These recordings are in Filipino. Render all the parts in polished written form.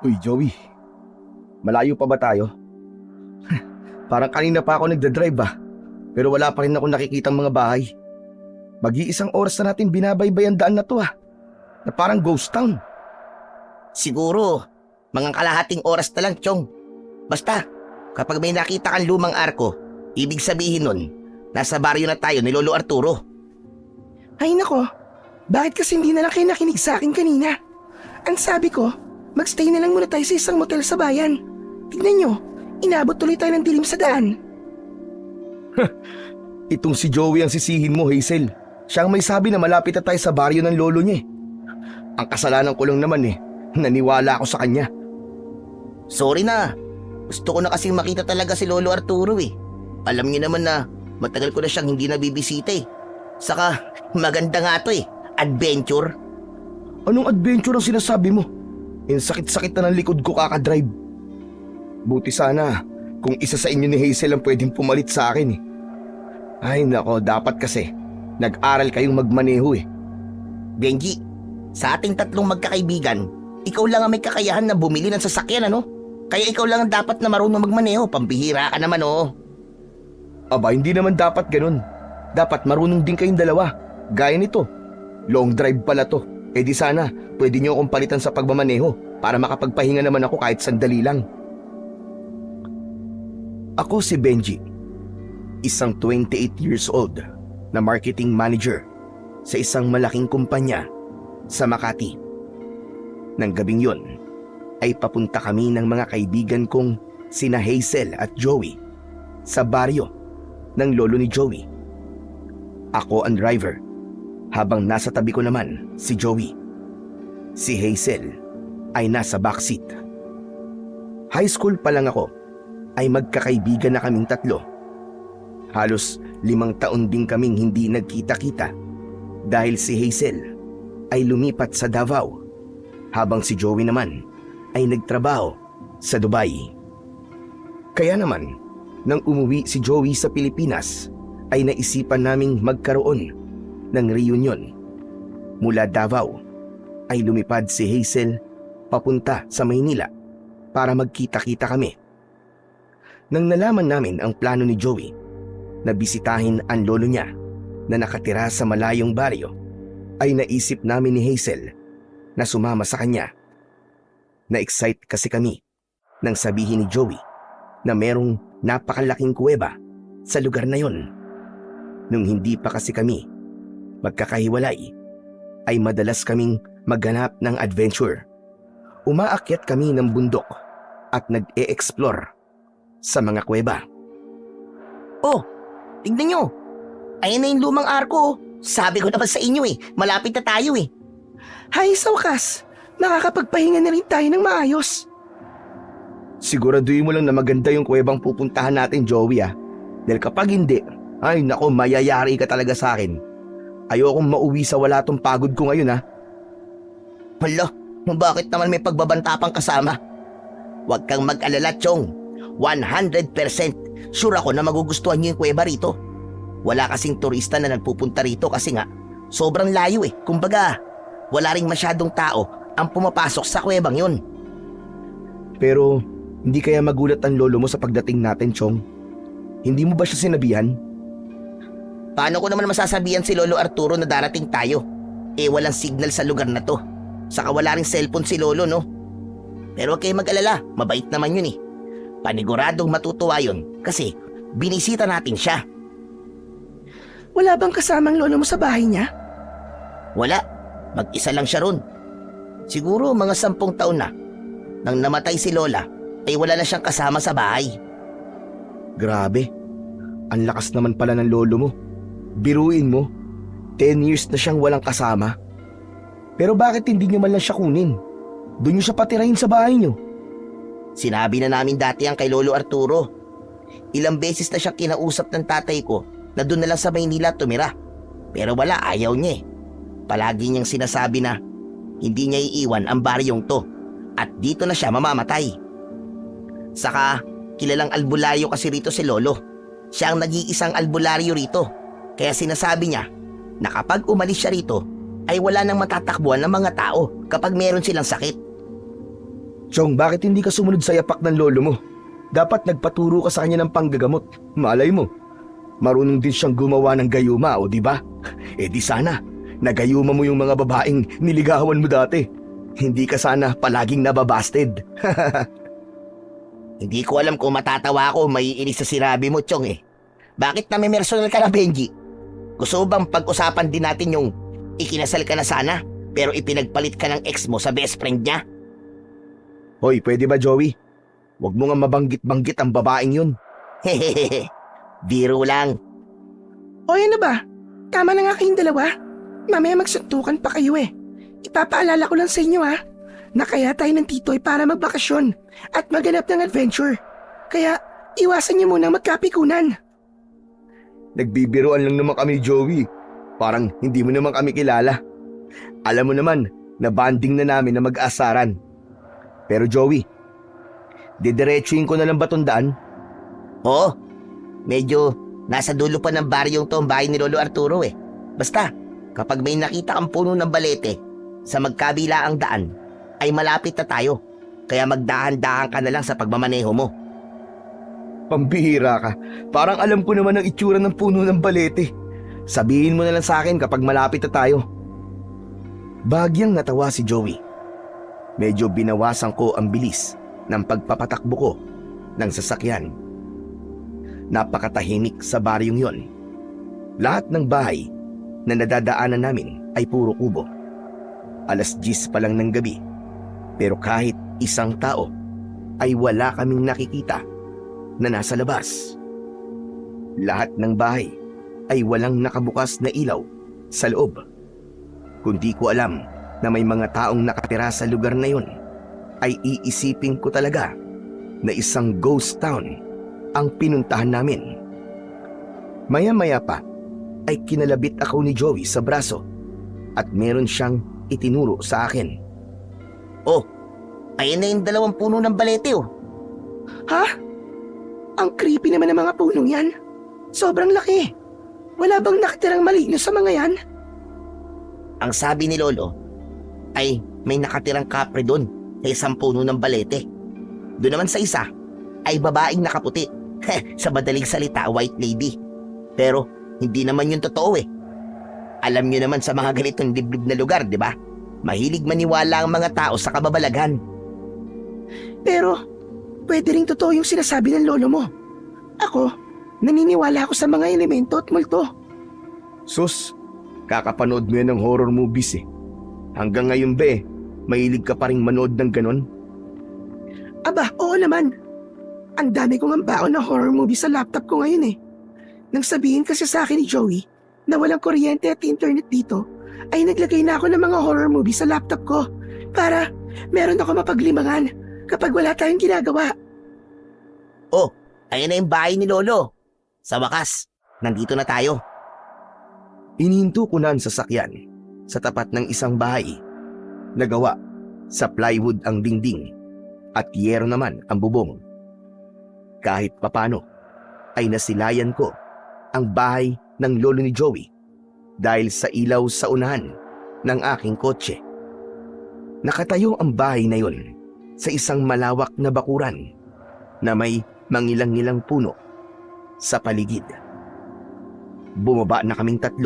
Uy, Joey, malayo pa ba tayo? Parang kanina pa ako nagdadrive pero wala pa rin ako nakikitang mga bahay. Mag-iisang oras na natin binabaybay ang daan na to na parang ghost town. Siguro, mga kalahating oras na lang, Chong. Basta, kapag may nakita kang lumang arko, ibig sabihin nun, nasa baryo na tayo ni Lolo Arturo. Ay nako, bakit kasi hindi na lang kayo nakinig sa akin kanina? Ang sabi ko, magstay na lang muna tayo sa isang motel sa bayan. Tignan nyo, inabot tuloy tayo ng dilim sa daan. Itong si Joey ang sisihin mo, Hazel. Siya ang may sabi na malapit na tayo sa baryo ng lolo niya. Ang kasalanan ko lang naman naniwala ako sa kanya. Sorry na, gusto ko na kasing makita talaga si Lolo Arturo Alam niyo naman na matagal ko na siyang hindi nabibisita Saka, maganda nga to adventure. Anong adventure ang sinasabi mo? Yung sakit-sakit na ng likod ko kakadrive. Buti sana kung isa sa inyo ni Hazel ang pwedeng pumalit sa akin Ay nako, dapat kasi nag-aral kayong magmaneho Benji, sa ating tatlong magkakaibigan, ikaw lang ang may kakayahan na bumili ng sasakyan Kaya ikaw lang ang dapat na marunong magmaneho, pambihira ka naman Aba, hindi naman dapat ganun. Dapat marunong din kayong dalawa. Gaya nito, long drive pala to. Eh di sana, pwede niyo akong palitan sa pagmamaneho para makapagpahinga naman ako kahit sandali lang. Ako si Benji, isang 28 years old na marketing manager sa isang malaking kumpanya sa Makati. Nang gabing yon, ay papunta kami ng mga kaibigan kong sina Hazel at Joey sa baryo ng lolo ni Joey. Ako ang driver, habang nasa tabi ko naman si Joey. Si Hazel ay nasa backseat. High school pa lang ako ay magkakaibigan na kaming tatlo. Halos 5 taon din kaming hindi nagkita-kita dahil si Hazel ay lumipat sa Davao habang si Joey naman ay nagtrabaho sa Dubai. Kaya naman, nang umuwi si Joey sa Pilipinas, ay naisipan naming magkaroon ng reunion. Mula Davao ay lumipad si Hazel papunta sa Maynila para magkita-kita kami. Nang nalaman namin ang plano ni Joey na bisitahin ang lolo niya na nakatira sa malayong baryo, ay naisip namin ni Hazel na sumama sa kanya. Na-excite kasi kami nang sabihin ni Joey na merong napakalaking kuweba sa lugar na yon. Nung hindi pa kasi kami magkakahiwalay, ay madalas kaming maghanap ng adventure. Umaakyat kami ng bundok at nag-e-explore sa mga kuweba. Oh, tingnan nyo. Ayan na yung lumang arko. Sabi ko naman sa inyo malapit na tayo Hay sa wakas, makakapagpahinga na rin tayo ng maayos. Siguraduhin mo lang na maganda yung kuwebang pupuntahan natin, Joey Dahil kapag hindi, ay nako, mayayari ka talaga sa akin. Ayokong mauwi sa wala tong pagod ko ngayon Hala, bakit naman may pagbabanta pang kasama? Huwag kang mag-alala, Chong. 100% sure ako na magugustuhan niyo yung kuweba rito. Wala kasing turista na nagpupunta rito kasi nga sobrang layo Kumbaga, wala ring masyadong tao ang pumapasok sa kuwebang yun. Pero hindi kaya magulat ang lolo mo sa pagdating natin, Chong? Hindi mo ba siya sinabihan? Paano ko naman masasabihan si Lolo Arturo na darating tayo? Walang signal sa lugar na to. Saka wala ring cellphone si Lolo, no? Pero huwag kayo mag-alala, mabait naman yun Paniguradong matutuwa yun kasi binisita natin siya. Wala bang kasamang lolo mo sa bahay niya? Wala, mag-isa lang siya ron. Siguro mga 10 taon na. Nang namatay si Lola, ay wala na siyang kasama sa bahay. Grabe, ang lakas naman pala ng lolo mo. Biruin mo, 10 years na siyang walang kasama. Pero bakit hindi niyo man lang siya kunin? Doon niyo siya patirahin sa bahay niyo. Sinabi na namin dati ang kay Lolo Arturo. Ilang beses na siyang kinausap ng tatay ko na doon na lang sa Maynila tumira. Pero wala, ayaw niya Palagi niyang sinasabi na hindi niya iiwan ang baryong to at dito na siya mamamatay. Saka, kilalang albularyo kasi rito si Lolo. Siya ang nag-iisang albularyo rito. Kaya sinasabi niya na kapag umalis siya rito, ay wala nang matatakbuhan ng mga tao kapag meron silang sakit. Chong, bakit hindi ka sumunod sa yapak ng lolo mo? Dapat nagpaturo ka sa kanya ng panggagamot. Malay mo, marunong din siyang gumawa ng gayuma, o di ba? Eh di sana, nagayuma mo yung mga babaeng niligawan mo dati. Hindi ka sana palaging nababasted. Hindi ko alam kung matatawa ako o maiinis sa sinabi mo, Chong eh. Bakit nami-personal ka na, Benji? Gusto mo bang pag-usapan din natin yung ikinasal ka na sana pero ipinagpalit ka ng ex mo sa best friend niya? Hoy, pwede ba Joey? Huwag mo nga mabanggit-banggit ang babaeng yun. Hehehe, biro lang. O ano ba? Tama na nga kayong dalawa. Mamaya magsuntukan pa kayo eh. Ipapaalala ko lang sa inyo na kaya tayo ng tito ay para magbakasyon at maghanap ng adventure. Kaya iwasan niyo muna magkapikunan. Nagbibiroan lang naman kami, Joey. Parang hindi mo naman kami kilala. Alam mo naman na banding na namin na mag-asaran. Pero Joey, didiretsuhin ko na lang ba tong daan? Oo, medyo nasa dulo pa ng baryong to ang bahay ni Lolo Arturo eh. Basta, kapag may nakita kang puno ng balete sa magkabila ang daan, ay malapit na tayo. Kaya magdahan-dahan ka na lang sa pagmamaneho mo. Pambihira ka. Parang alam ko naman ang itsura ng puno ng balete. Sabihin mo na lang sa akin kapag malapit na tayo. Bagyang natawa si Joey. Medyo binawasan ko ang bilis ng pagpapatakbo ko ng sasakyan. Napakatahimik sa baryong yon. Lahat ng bahay na nadadaanan namin ay puro kubo. 10:00 pa lang ng gabi, pero kahit isang tao ay wala kaming nakikita na nasa labas. Lahat ng bahay ay walang nakabukas na ilaw sa loob. Kundi ko alam na may mga taong nakatira sa lugar na yon, ay iisipin ko talaga na isang ghost town ang pinuntahan namin. Maya-maya pa ay kinalabit ako ni Joey sa braso at meron siyang itinuro sa akin. Oh, ayun na yung 2 puno ng balete oh. Ha? Ang creepy naman ng mga punong yan. Sobrang laki. Wala bang nakatirang maligno sa mga yan? Ang sabi ni Lolo ay may nakatirang kapre doon sa 1 puno ng balete. Doon naman sa isa ay babaeng nakaputi. Sa madaling salita, white lady. Pero hindi naman yun totoo eh. Alam nyo naman sa mga ganitong liblib na lugar, di ba? Mahilig maniwala ang mga tao sa kababalaghan. Pero pwede ring totoo yung sinasabi ng lolo mo. Ako, naniniwala ako sa mga elemento at multo. Sus, kakapanood mo yan ng horror movies eh. Hanggang ngayon ba mahilig ka pa rin manood ng ganon? Aba, oo naman. Ang dami kong ambaon na horror movie sa laptop ko ngayon eh. Nang sabihin kasi sa akin ni Joey na walang kuryente at internet dito, ay naglagay na ako ng mga horror movie sa laptop ko para meron ako mapaglimangan kapag wala tayong ginagawa. Oh, ayun na yung bahay ni Lolo. Sa wakas, nandito na tayo. Inihinto ko na ang sasakyan sa tapat ng isang bahay. Nagawa sa plywood ang dingding at yero naman ang bubong. Kahit papano ay nasilayan ko ang bahay ng lolo ni Joey dahil sa ilaw sa unahan ng aking kotse. Nakatayo ang bahay na yon sa isang malawak na bakuran na may mangilang-ilang puno sa paligid. Bumaba na kaming 3.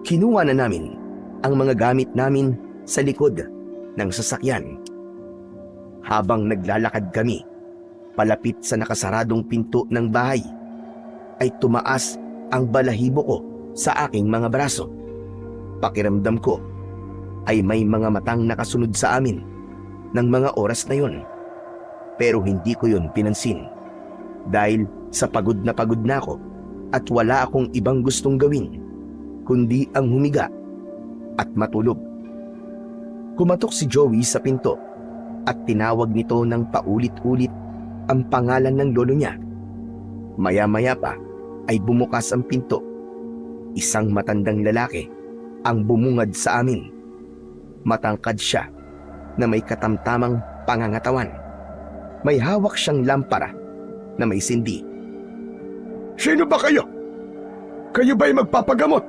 Kinuha na namin ang mga gamit namin sa likod ng sasakyan. Habang naglalakad kami palapit sa nakasaradong pinto ng bahay, ay tumaas ang balahibo ko sa aking mga braso. Pakiramdam ko ay may mga matang nakasunod sa amin ng mga oras na yon. Pero hindi ko yon pinansin dahil sa pagod na ako at wala akong ibang gustong gawin kundi ang humiga at matulog. Kumatok si Joey sa pinto at tinawag nito ng paulit-ulit ang pangalan ng lolo niya. Maya-maya pa ay bumukas ang pinto. Isang matandang lalaki ang bumungad sa amin. Matangkad siya na may katamtamang pangangatawan. May hawak siyang lampara na may sindi. Sino ba kayo? Kayo ba'y magpapagamot?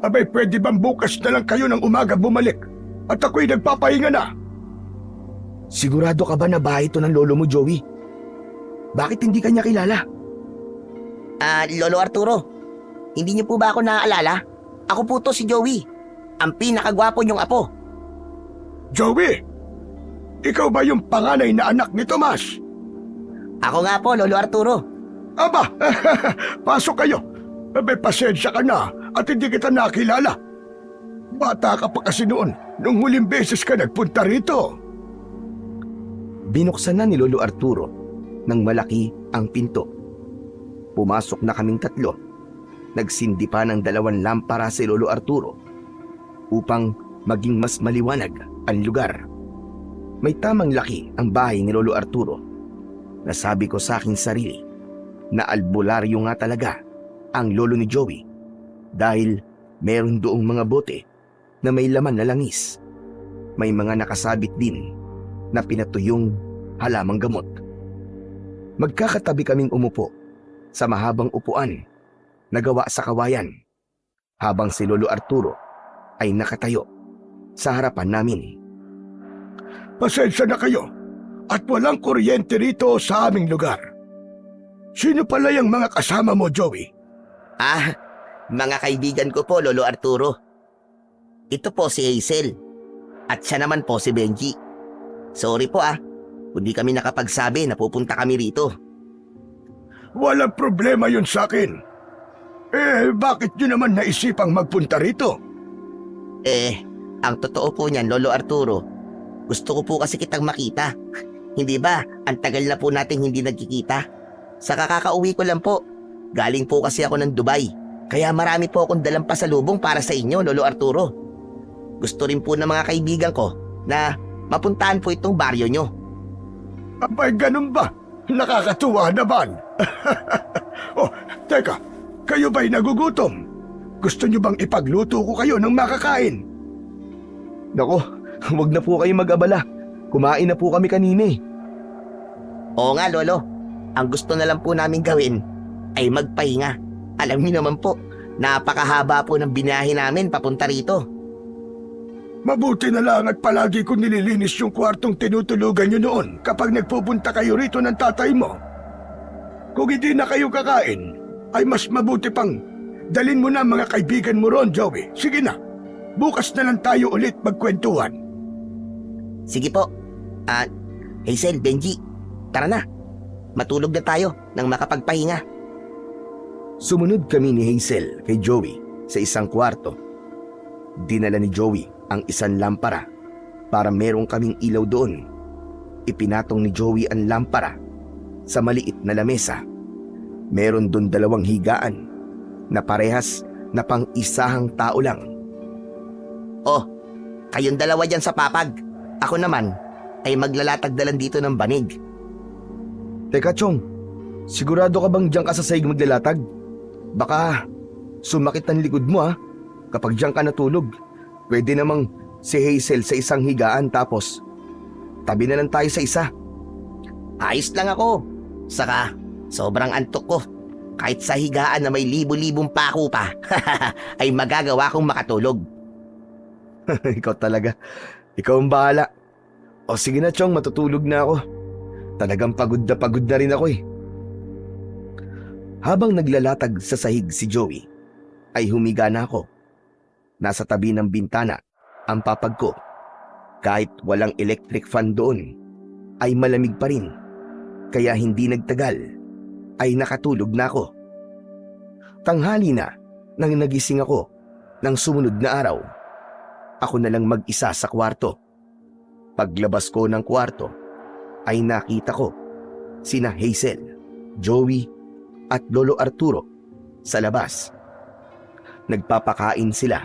Abay, pwede bang bukas na lang kayo ng umaga bumalik at ako'y nagpapahinga na? Sigurado ka ba na bahay ito ng lolo mo, Joey? Bakit hindi kanya kilala? Lolo Arturo, hindi niyo po ba ako naaalala? Ako po to si Joey, ang pinakagwapo niyong apo. Joey! Ikaw ba yung panganay na anak ni Tomas? Ako nga po, Lolo Arturo. Aba, pasok kayo. Abay, pasensya ka na at hindi kita nakilala. Bata ka pa kasi noon, nung huling beses ka nagpunta rito. Binuksan na ni Lolo Arturo nang malaki ang pinto. Pumasok na kaming tatlo. Nagsindi pa ng 2 lampara si Lolo Arturo upang maging mas maliwanag ang lugar. May tamang laki ang bahay ni Lolo Arturo. Nasabi ko sa aking sarili na albularyo nga talaga ang lolo ni Joey dahil meron doong mga bote na may laman na langis. May mga nakasabit din na pinatuyong halamang gamot. Magkakatabi kaming umupo sa mahabang upuan na gawa sa kawayan habang si Lolo Arturo ay nakatayo sa harapan namin. Pasensya na kayo at walang kuryente rito sa aming lugar. Sino pala yung mga kasama mo, Joey? Mga kaibigan ko po, Lolo Arturo. Ito po si Hazel at siya naman po si Benji. Sorry po hindi kami nakapagsabi na pupunta kami rito. Walang problema yun sa akin. Bakit nyo naman naisipang magpunta rito? Ang totoo po niyan, Lolo Arturo, gusto ko po kasi kitang makita. Hindi ba, ang tagal na po nating hindi nagkikita. Sa kakauwi ko lang po. Galing po kasi ako ng Dubai. Kaya marami po akong dalang pasalubong para sa inyo, Lolo Arturo. Gusto rin po ng mga kaibigan ko na mapuntahan po itong baryo nyo. Abay, ganun ba? Nakakatuwa naman. Teka, kayo ba'y nagugutom? Gusto nyo bang ipagluto ko kayo ng makakain? Nako, huwag na po kayo mag-abala. Kumain na po kami kanina eh. Oo nga, Lolo. Ang gusto na lang po namin gawin ay magpahinga. Alam niyo naman po, napakahaba po ng binahe namin papunta rito. Mabuti na lang at palagi ko nililinis yung kwartong tinutulugan nyo noon kapag nagpupunta kayo rito ng tatay mo. Kung hindi na kayo kakain, ay mas mabuti pang dalin mo na mga kaibigan mo ron, Joey. Sige na, bukas na lang tayo ulit magkwentuhan. Sige po. Hazel, Benji, tara na. Matulog na tayo nang makapagpahinga. Sumunod kami ni Hazel kay Joey sa isang kwarto. Dinala ni Joey ang isang lampara para merong kaming ilaw doon. Ipinatong ni Joey ang lampara sa maliit na lamesa. Meron doon 2 higaan na parehas na pang-isahang tao lang. Kayong dalawa dyan sa papag. Ako naman ay maglalatag dalan dito ng banig. Teka, Chong, sigurado ka bang diyan ka sa sahig maglalatag? Baka sumakit ang likod mo kapag diyan ka natulog. Pwede namang si Hazel sa isang higaan tapos tabi na lang tayo sa isa. Ayos lang ako. Saka sobrang antok ko. Kahit sa higaan na may libo-libong pako pa, ay magagawa kong makatulog. Ikaw talaga. Ikaw ang bahala. O sige na, Chong, matutulog na ako. Talagang pagod na rin ako eh. Habang naglalatag sa sahig si Joey, ay humiga na ako. Nasa tabi ng bintana ang papag ko. Kahit walang electric fan doon, ay malamig pa rin. Kaya hindi nagtagal, ay nakatulog na ako. Tanghali na nang nagising ako ng sumunod na araw. Ako na lang mag-isa sa kwarto. Paglabas ko ng kwarto, ay nakita ko sina Hazel, Joey at Lolo Arturo sa labas. Nagpapakain sila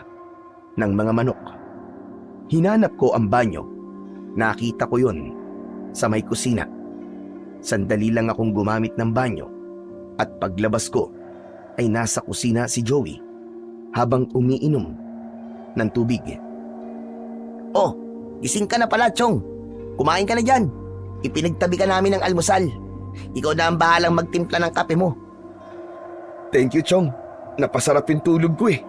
ng mga manok. Hinanap ko ang banyo. Nakita ko yon sa may kusina. Sandali lang akong gumamit ng banyo at paglabas ko ay nasa kusina si Joey habang umiinom ng tubig. Gising ka na pala, Chong. Kumain ka na dyan. Ipinagtabi ka namin ng almusal. Ikaw na ang bahalang magtimpla ng kape mo. Thank you, Chong. Napasarap yung tulog ko eh.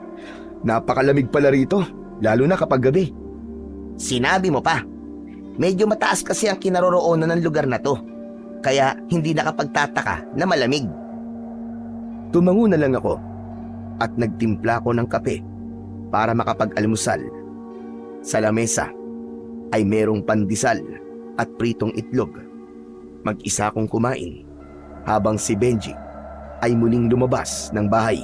Napakalamig pala rito, lalo na kapag gabi. Sinabi mo pa. Medyo mataas kasi ang kinaroroonan ng lugar na to. Kaya hindi nakapagtataka na malamig. Tumango na lang ako at nagtimpla ko ng kape para makapag-almusal. Sa lamesa ay merong pandesal at pritong itlog. Mag-isa akong kumain habang si Benji ay muling lumabas ng bahay.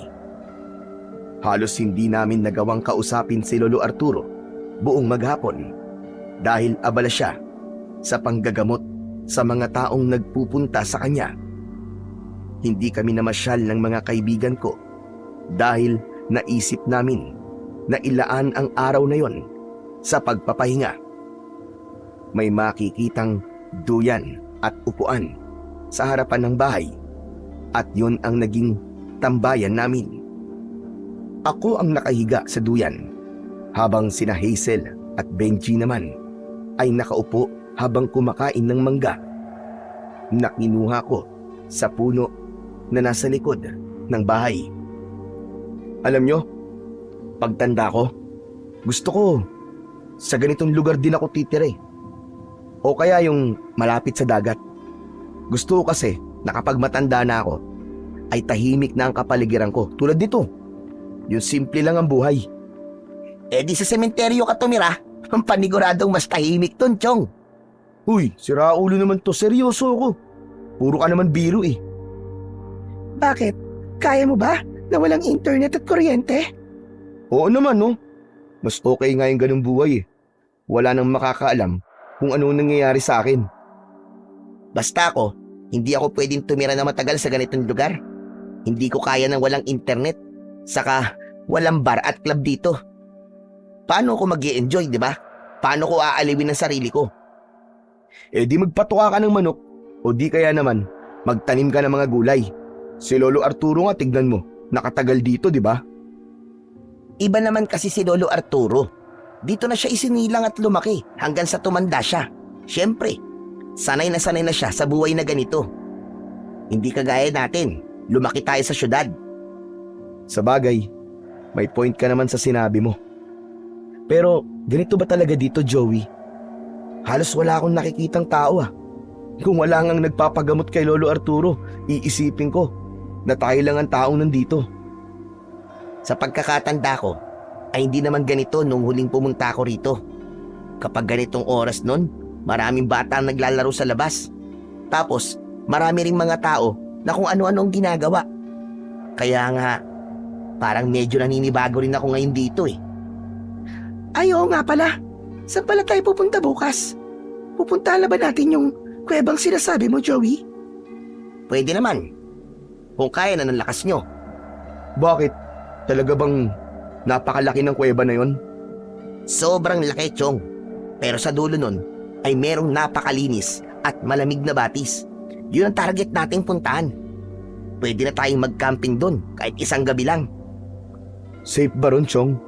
Halos hindi namin nagawang kausapin si Lolo Arturo buong maghapon dahil abala siya sa panggagamot sa mga taong nagpupunta sa kanya. Hindi kami namasyal ng mga kaibigan ko dahil naisip namin na ilaan ang araw na yon sa pagpapahinga. May makikitang duyan at upuan sa harapan ng bahay at yun ang naging tambayan namin. Ako ang nakahiga sa duyan habang sina Hazel at Benji naman ay nakaupo habang kumakain ng mangga na kinuha ko sa puno na nasa likod ng bahay. Alam nyo, pagtanda ko, gusto ko sa ganitong lugar din ako titire. O kaya yung malapit sa dagat. Gusto ko kasi na kapag matanda na ako, ay tahimik na ang kapaligiran ko tulad nito. Yung simple lang ang buhay. Eh di sa sementeryo ka tumira. Ang paniguradong mas tahimik dun, Chong. Uy, sira ulo naman to. Seryoso ako. Puro ka naman biro eh. Bakit? Kaya mo ba na walang internet at kuryente? Oo naman no. Mas okay nga yung ganung buhay eh. Wala nang makakaalam kung ano nangyayari sa akin. Basta ako, hindi ako pwedeng tumira na matagal sa ganitong lugar. Hindi ko kaya ng walang internet. Saka walang bar at club dito. Paano ako mag-i-enjoy, di ba? Paano ko aaliwin ang sarili ko? Eh di magpatuka ka ng manok o di kaya naman magtanim ka ng mga gulay. Si Lolo Arturo nga tignan mo, nakatagal dito di ba? Iba naman kasi si Lolo Arturo. Dito na siya isinilang at lumaki hanggang sa tumanda siya. Siyempre, sanay na siya sa buhay na ganito. Hindi kagaya natin, lumaki tayo sa syudad. Sa bagay, may point ka naman sa sinabi mo. Pero ganito ba talaga dito, Joey? Halos wala akong nakikitang tao ah. Kung wala ngang nagpapagamot kay Lolo Arturo, iisipin ko na tayo lang ang taong nandito. Sa pagkakatanda ko, ay hindi naman ganito nung huling pumunta ako rito. Kapag ganitong oras nun, maraming bata ang naglalaro sa labas. Tapos, marami ring mga tao na kung ano-ano ang ginagawa. Kaya nga, parang medyo naninibago rin ako ngayon dito eh. Ay, oo nga pala. Saan pala tayo pupunta bukas? Pupuntahan na ba natin yung kuwebang sinasabi mo, Joey? Pwede naman. Kung kaya na ng lakas nyo. Bakit? Talaga bang napakalaki ng kuweba na yon? Sobrang laki, Chong. Pero sa dulo nun, ay merong napakalinis at malamig na batis. Yun ang target nating puntahan. Pwede na tayong mag-camping dun kahit isang gabi lang. Safe ba ron, Chong?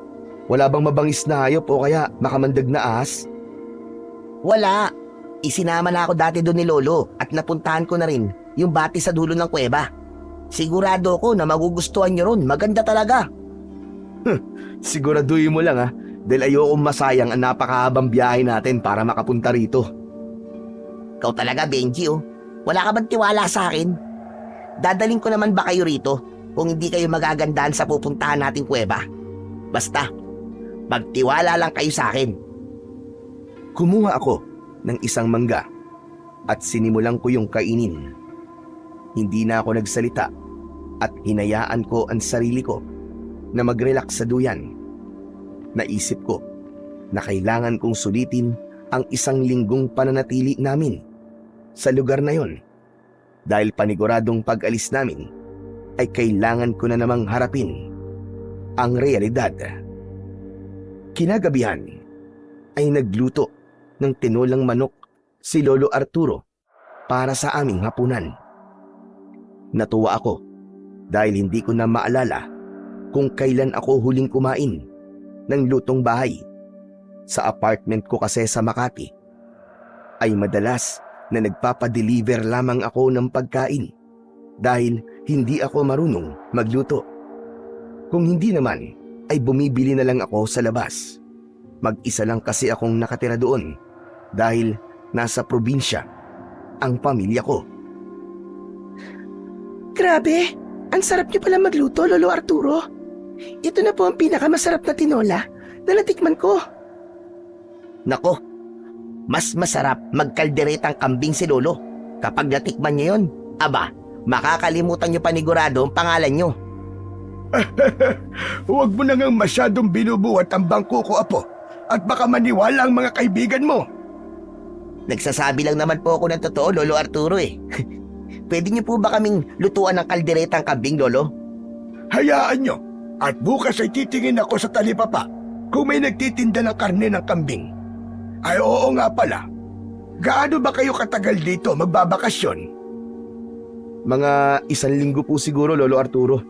Wala bang mabangis na hayop o kaya makamandag na ahas? Wala. Isinama na ako dati doon ni Lolo at napuntahan ko na rin yung bati sa dulo ng kuweba. Sigurado ko na magugustuhan nyo ron. Maganda talaga. Siguraduhin mo lang dahil ayokong masayang ang napakahabang biyahe natin para makapunta rito. Ikaw talaga, Benji oh. Wala ka bang tiwala sa akin? Dadaling ko naman ba kayo rito kung hindi kayo magagandaan sa pupuntahan nating kuweba? Basta, magtiwala lang kayo sa akin. Kumuha ako ng isang mangga at sinimulan ko yung kainin. Hindi na ako nagsalita at hinayaan ko ang sarili ko na mag-relax sa duyan. Naisip ko na kailangan kong sulitin ang 1 linggong pananatili namin sa lugar na yon dahil paniguradong pag-alis namin ay kailangan ko na namang harapin ang realidad. Kinagabihan ay nagluto ng tinolang manok si Lolo Arturo para sa aming hapunan. Natuwa ako dahil hindi ko na maalala kung kailan ako huling kumain ng lutong bahay. Sa apartment ko kasi sa Makati ay madalas na nagpapadeliver lamang ako ng pagkain dahil hindi ako marunong magluto. Kung hindi naman ay bumibili na lang ako sa labas. Mag-isa lang kasi akong nakatira doon dahil nasa probinsya ang pamilya ko. Grabe, ang sarap niyo pala magluto, Lolo Arturo. Ito na po ang pinakamasarap na tinola na natikman ko. Nako, mas masarap magkalderetang kambing si Lolo. Kapag natikman niyo yun, aba, makakalimutan niyo panigurado ang pangalan niyo. Huwag mo na ngang masyadong binubuhat ang bangko ko, Apo. At baka maniwala ang mga kaibigan mo. Nagsasabi lang naman po ako ng totoo, Lolo Arturo eh. Pwede niyo po ba kaming lutuan ng kalderetang kambing, Lolo? Hayaan nyo. At bukas ay titingin ako sa talipapa kung may nagtitinda ng karne ng kambing. Ay oo nga pala. Gaano ba kayo katagal dito magbabakasyon? Mga 1 linggo po siguro, Lolo Arturo.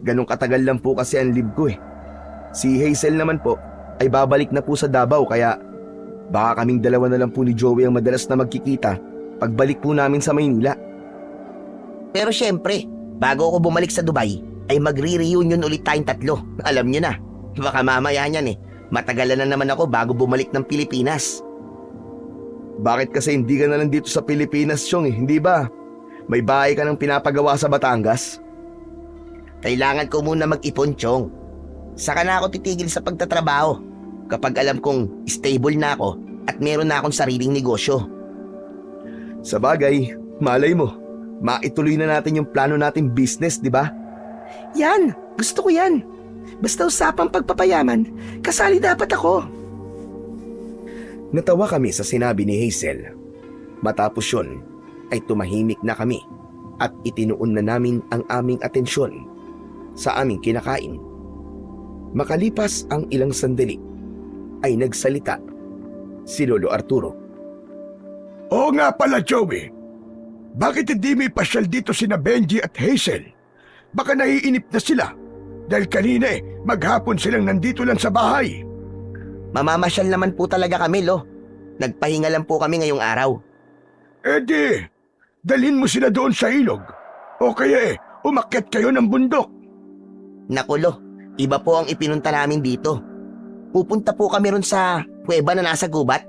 Ganong katagal lang po kasi ang leave ko eh. Si Hazel naman po ay babalik na po sa Davao kaya baka kaming dalawa na lang po ni Joey ang madalas na magkikita pagbalik po namin sa Maynila. Pero syempre, bago ako bumalik sa Dubai, ay magre-reunion ulit tayong tatlo. Alam niyo na, baka mamaya niyan eh. Matagalan na naman ako bago bumalik ng Pilipinas. Bakit kasi hindi ka na lang dito sa Pilipinas, Chong eh, hindi ba? May bahay ka nang pinapagawa sa Batangas? Kailangan ko muna mag-ipon, Chong. Saka na ako titigil sa pagtatrabaho kapag alam kong stable na ako at meron na akong sariling negosyo. Sa bagay, malay mo, maituloy na natin yung plano nating business, di ba? Yan, gusto ko yan. Basta usapang pagpapayaman, kasali dapat ako. Natawa kami sa sinabi ni Hazel. Matapos yun, ay tumahimik na kami at itinuon na namin ang aming atensyon sa aming kinakain. Makalipas ang ilang sandali, ay nagsalita si Lolo Arturo. Oo nga pala, Joey. Bakit hindi may pasyal dito sina Benji at Hazel? Baka naiinip na sila. Dahil kanina maghapon silang nandito lang sa bahay. Mamamasyal naman po talaga kami, Lo. Nagpahinga lang po kami ngayong araw. Di, dalhin mo sila doon sa ilog. O kaya umakyat kayo ng bundok. Naku, Lo, iba po ang ipinunta namin dito. Pupunta po kami ron sa kuweba na nasa gubat.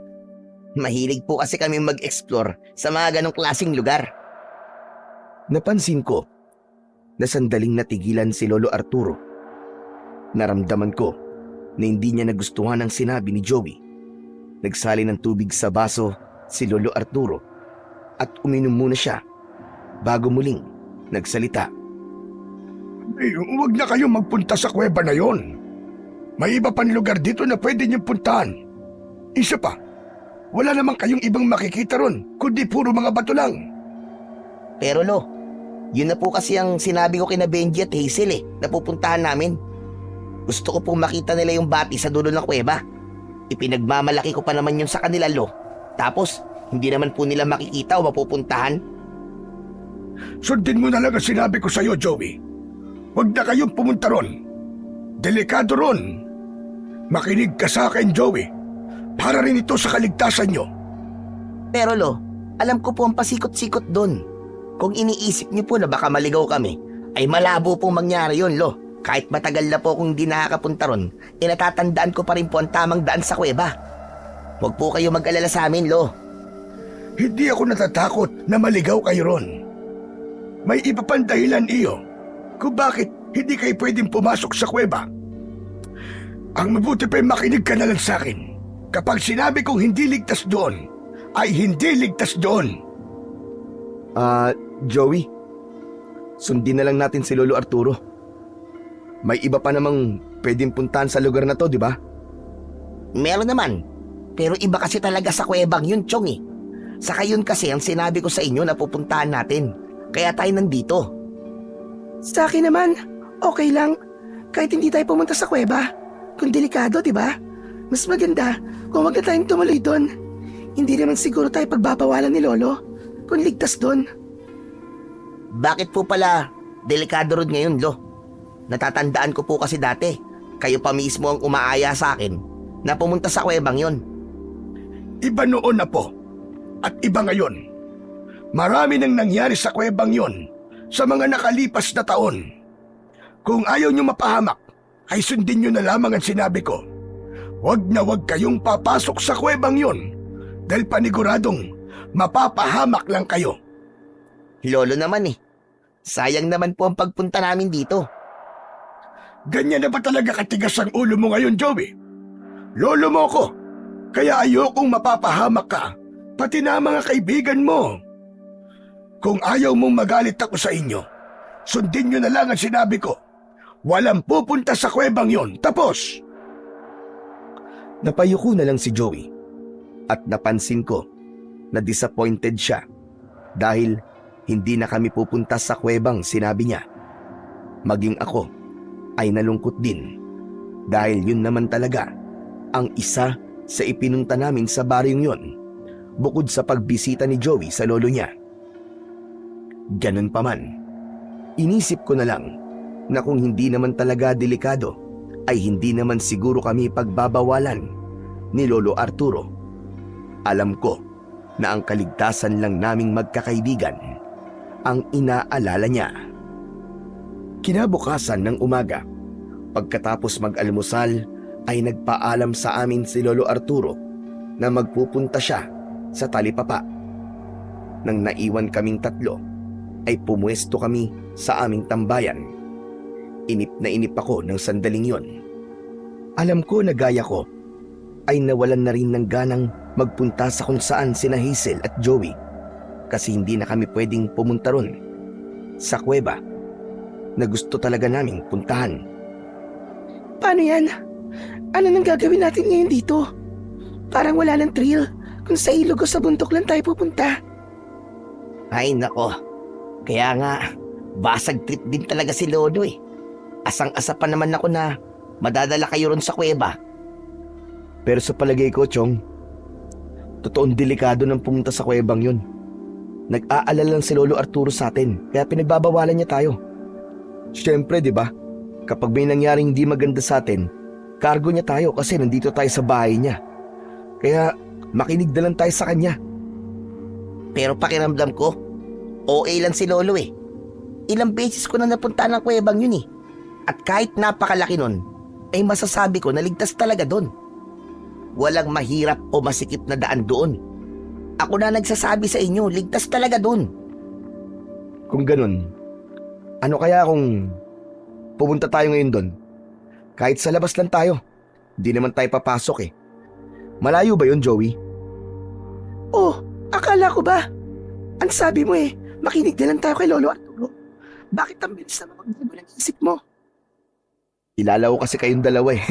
Mahilig po kasi kami mag-explore sa mga ganong klaseng lugar. Napansin ko na sandaling natigilan si Lolo Arturo. Naramdaman ko na hindi niya nagustuhan ang sinabi ni Joey. Nagsali ng tubig sa baso si Lolo Arturo at uminom muna siya bago muling nagsalita. Huwag na kayong magpunta sa kuweba na yon. May iba pang lugar dito na pwede niyong puntahan. Isa pa, wala namang kayong ibang makikita ron kundi puro mga bato lang. Pero Lo, yun na po kasi ang sinabi ko kina Benji at Hazel na pupuntahan namin. Gusto ko pong makita nila yung bati sa dulo ng kuweba. Ipinagmamalaki ko pa naman yun sa kanila, Lo. Tapos, hindi naman po nila makikita o mapupuntahan. Sundin mo na lang ang sinabi ko sa'yo, Joey. Huwag na kayong pumunta ron. Delikado ron. Makinig ka sa akin, Joey. Para rin ito sa kaligtasan nyo. Pero Lo, alam ko po ang pasikot-sikot doon. Kung iniisip niyo po na baka maligaw kami, ay malabo pong mangyari yun, Lo. Kahit matagal na po kung di nakakapunta ron, natatandaan ko pa rin po ang tamang daan sa kuweba. Huwag po kayo mag-alala sa amin, Lo. Hindi ako natatakot na maligaw kayo ron. May iba pang dahilan iyo kung bakit hindi kayo pwedeng pumasok sa kuweba. Ang mabuti pa'y makinig ka na lang sa akin. Kapag sinabi kong hindi ligtas doon, ay hindi ligtas doon. Joey, sundin na lang natin si Lolo Arturo. May iba pa namang pwedeng puntahan sa lugar na to, di ba? Meron naman. Pero iba kasi talaga sa kuwebang yun, Chong eh. Saka yun kasi ang sinabi ko sa inyo na pupuntahan natin. Kaya tayo nandito. Sa akin naman, okay lang. Kahit hindi tayo pumunta sa kuweba. Kung delikado, di ba? Mas maganda kung wag na tayong tumuloy doon. Hindi naman siguro tayo pagbabawalan ni Lolo kung ligtas doon. Bakit po pala delikado ron ngayon, Lo? Natatandaan ko po kasi dati, kayo pa mismo ang umaaya sa akin na pumunta sa kuwebang yon. Iba noon na po, at iba ngayon. Marami nang nangyari sa kuwebang yon sa mga nakalipas na taon. Kung ayaw nyo mapahamak, ay sundin nyo na lamang ang sinabi ko. Huwag na huwag kayong papasok sa kuwebang yon dahil paniguradong mapapahamak lang kayo. Lolo naman eh. Sayang naman po ang pagpunta namin dito. Ganyan na ba talaga katigas ang ulo mo ngayon, Joey? Lolo mo ko, kaya ayokong mapapahamak ka, pati na ang mga kaibigan mo. Kung ayaw mong magalit ako sa inyo, sundin nyo na lang ang sinabi ko. Walang pupunta sa kuwebang yon. Tapos! Napayuko na lang si Joey at napansin ko na disappointed siya dahil hindi na kami pupunta sa kuwebang sinabi niya. Maging ako ay nalungkot din dahil yun naman talaga ang isa sa ipinunta namin sa baryong yon bukod sa pagbisita ni Joey sa lolo niya. Ganun pa man, inisip ko na lang na kung hindi naman talaga delikado ay hindi naman siguro kami pagbabawalan ni Lolo Arturo. Alam ko na ang kaligtasan lang naming magkakaibigan ang inaalala niya. Kinabukasan ng umaga, pagkatapos mag-almusal ay nagpaalam sa amin si Lolo Arturo na magpupunta siya sa talipapa. Nang naiwan kaming tatlo, ay pumuesto kami sa aming tambayan. Inip na inip ako ng sandaling yon. Alam ko na gaya ko ay nawalan na rin ng ganang magpunta sa kung saan sina Hazel at Joey kasi hindi na kami pwedeng pumunta ron sa kuweba na gusto talaga naming puntahan. Paano yan? Ano nang gagawin natin ngayon dito? Parang wala ng thrill kung sa ilog o sa bundok lang tayo pupunta. Ay nako, kaya nga basag trip din talaga si Lolo eh. Asang-asa pa naman ako na madadala kayo ron sa kuweba. Pero sa palagay ko, Chong, totoong delikado ng pumunta sa kuwebang yun. Nag-aalala lang si Lolo Arturo sa atin, kaya pinagbabawalan niya tayo. Siyempre, di ba? Kapag may nangyaring hindi maganda sa atin, kargo niya tayo kasi nandito tayo sa bahay niya. Kaya makinig na lang tayo sa kanya. Pero pakiramdam ko, OA lang si Lolo eh. Ilang beses ko na napunta ng kuwebang yun eh. At kahit napakalaki nun, ay masasabi ko na ligtas talaga doon. Walang mahirap o masikip na daan doon. Ako na nagsasabi sa inyo, ligtas talaga doon. Kung ganun, ano kaya kung pumunta tayo ngayon doon? Kahit sa labas lang tayo, di naman tayo papasok eh. Malayo ba yun, Joey? Oh, akala ko ba? Ang sabi mo eh, makinig na lang tayo kay Lolo Arturo. Bakit ang bilis na magbago ng isip mo? Ilalaw kasi kayong dalawa eh.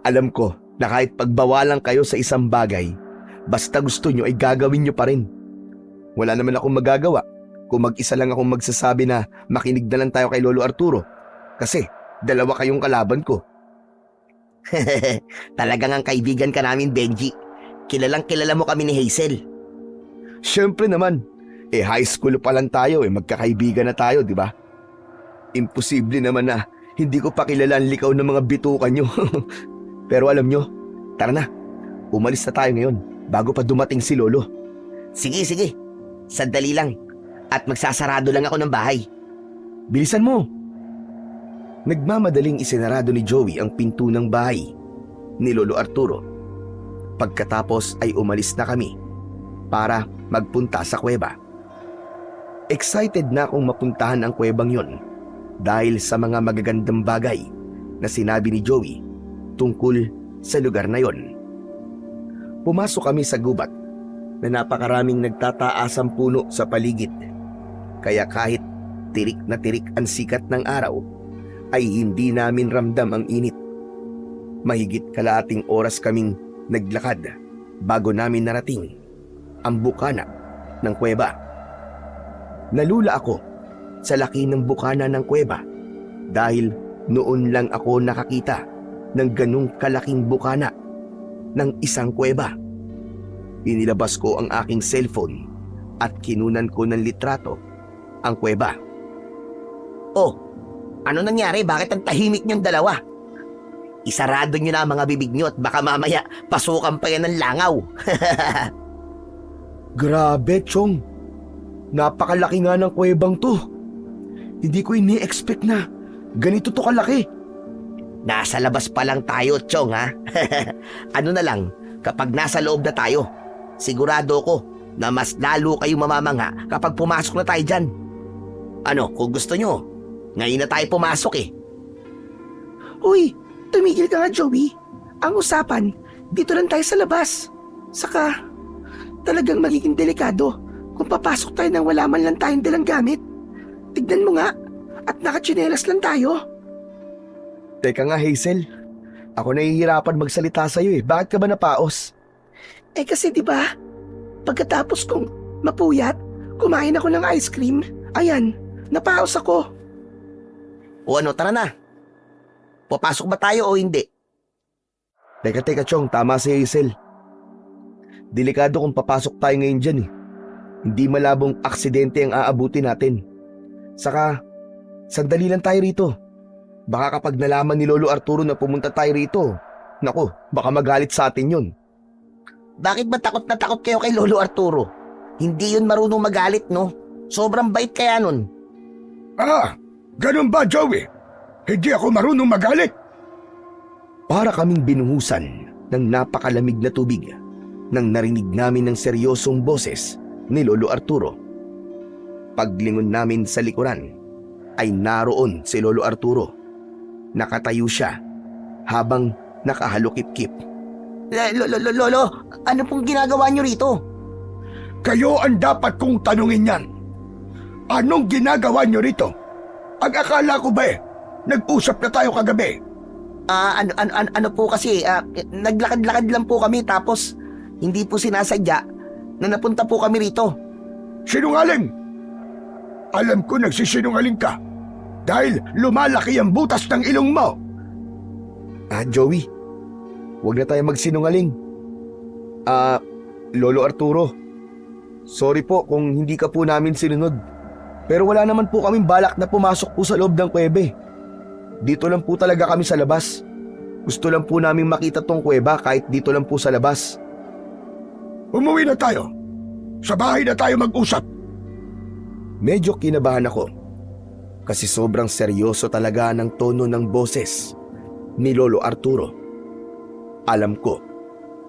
Alam ko na kahit pagbawalan kayo sa isang bagay, basta gusto nyo ay gagawin nyo pa rin. Wala naman akong magagawa kung mag-isa lang akong magsasabi na makinig na lang tayo kay Lolo Arturo. Kasi dalawa kayong kalaban ko. Talagang ang kaibigan ka namin, Benji. Kilalang kilala mo kami ni Hazel. Siyempre naman, high school pa lang tayo magkakaibigan na tayo, di ba? Imposible naman na hindi ko pa kilala ang likaw ng mga bitukan nyo. Pero alam nyo, tara na, umalis na tayo ngayon bago pa dumating si Lolo. Sige, sige. Sandali lang. At magsasarado lang ako ng bahay. Bilisan mo. Nagmamadaling isinarado ni Joey ang pinto ng bahay ni Lolo Arturo. Pagkatapos ay umalis na kami para magpunta sa kuweba. Excited na akong mapuntahan ang kuwebang yon dahil sa mga magagandang bagay na sinabi ni Joey tungkol sa lugar na yon. Pumasok kami sa gubat na napakaraming nagtataasang puno sa paligid. Kaya kahit tirik na tirik ang sikat ng araw, ay hindi namin ramdam ang init. Mahigit kalahating oras kaming naglakad bago namin narating ang bukana ng kuweba. Nalula ako sa laki ng bukana ng kuweba dahil noon lang ako nakakita ng ganung kalaking bukana ng isang kuweba. Inilabas ko ang aking cellphone at kinunan ko ng litrato ang kuweba. Oh, ano nangyari? Bakit ang tahimik niyong dalawa? Isarado niyo na ang mga bibig niyo at baka mamaya pasukan pa yan ng langaw. Grabe, Chong. Napakalaki nga ng kuwebang to. Hindi ko ini-expect na ganito to kalaki. Nasa labas pa lang tayo, Chong, ha? Ano na lang, kapag nasa loob na tayo, Sigurado ko na mas lalo kayong mamamangha kapag pumasok na tayo dyan. Ano, kung gusto nyo, ngayon na tayo pumasok eh. Uy, tumigil ka nga Joey. Ang usapan, dito lang tayo sa labas. Saka, talagang magiging delikado kung papasok tayo nang wala man lang tayong dalang gamit. Tignan mo nga, at nakatsinelas lang tayo. Teka nga Hazel, ako nahihirapan magsalita sa'yo eh. Bakit ka ba napaos? Eh kasi diba, pagkatapos kong mapuyat, kumain ako ng ice cream. Ayan, napaos ako. O ano, tara na. Papasok ba tayo o hindi? Teka Chong, tama si Hazel. Delikado kung papasok tayo ngayon dyan eh. Hindi malabong aksidente ang aabuti natin. Saka, sandali lang tayo rito. Baka kapag nalaman ni Lolo Arturo na pumunta tayo rito, naku, baka magalit sa atin yun. Bakit ba takot na takot kayo kay Lolo Arturo? Hindi yun marunong magalit, no? Sobrang bait kaya nun. Ah, ganun ba, Joey? Hindi ako marunong magalit. Para kaming binuhusan ng napakalamig na tubig nang narinig namin ng seryosong boses ni Lolo Arturo. Paglingon namin sa likuran ay naroon si Lolo Arturo. Nakatayo siya habang nakahalukip-kip. Lolo, ano pong ginagawa niyo rito? Kayo ang dapat kong tanungin yan. Anong ginagawa nyo rito? Ang akala ko ba nag-usap na tayo kagabi? Ano po kasi, naglakad-lakad lang po kami tapos hindi po sinasadya na napunta po kami rito. Sinungaling! Alam ko nagsisinungaling ka dahil lumalaki ang butas ng ilong mo. Joey, huwag na tayo magsinungaling. Lolo Arturo, sorry po kung hindi ka po namin sinunod. Pero wala naman po kaming balak na pumasok po sa loob ng kuwebe. Dito lang po talaga kami sa labas. Gusto lang po namin makita tong kuweba kahit dito lang po sa labas. Umuwi na tayo. Sa bahay na tayo mag-usap. Medyo kinabahan ako kasi sobrang seryoso talaga ng tono ng boses ni Lolo Arturo. Alam ko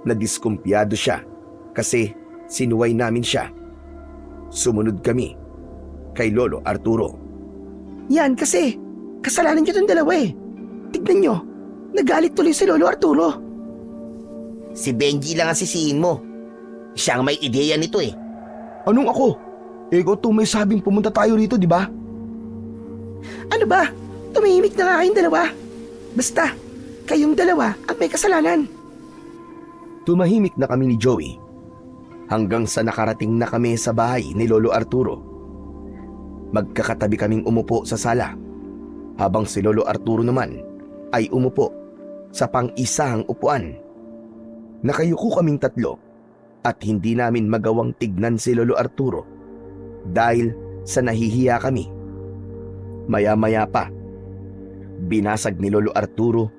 na diskumpiyado siya kasi sinuway namin siya. Sumunod kami kay Lolo Arturo. Yan kasi, kasalanan niyo itong dalawa eh. Tignan niyo, nagalit tuloy si Lolo Arturo. Si Benji lang ang sisihin mo. Siya ang may ideya nito eh. Anong ako? Ikaw itong may sabing pumunta tayo rito, di ba? Ano ba? Tumihimik na nga kayong dalawa. Basta, kayong dalawa ang may kasalanan. Tumahimik na kami ni Joey hanggang sa nakarating na kami sa bahay ni Lolo Arturo. Magkakatabi kaming umupo sa sala habang si Lolo Arturo naman ay umupo sa pang-isang upuan. Nakayuko kaming tatlo at hindi namin magawang tignan si Lolo Arturo dahil sa nahihiya kami. Maya-maya pa, binasag ni Lolo Arturo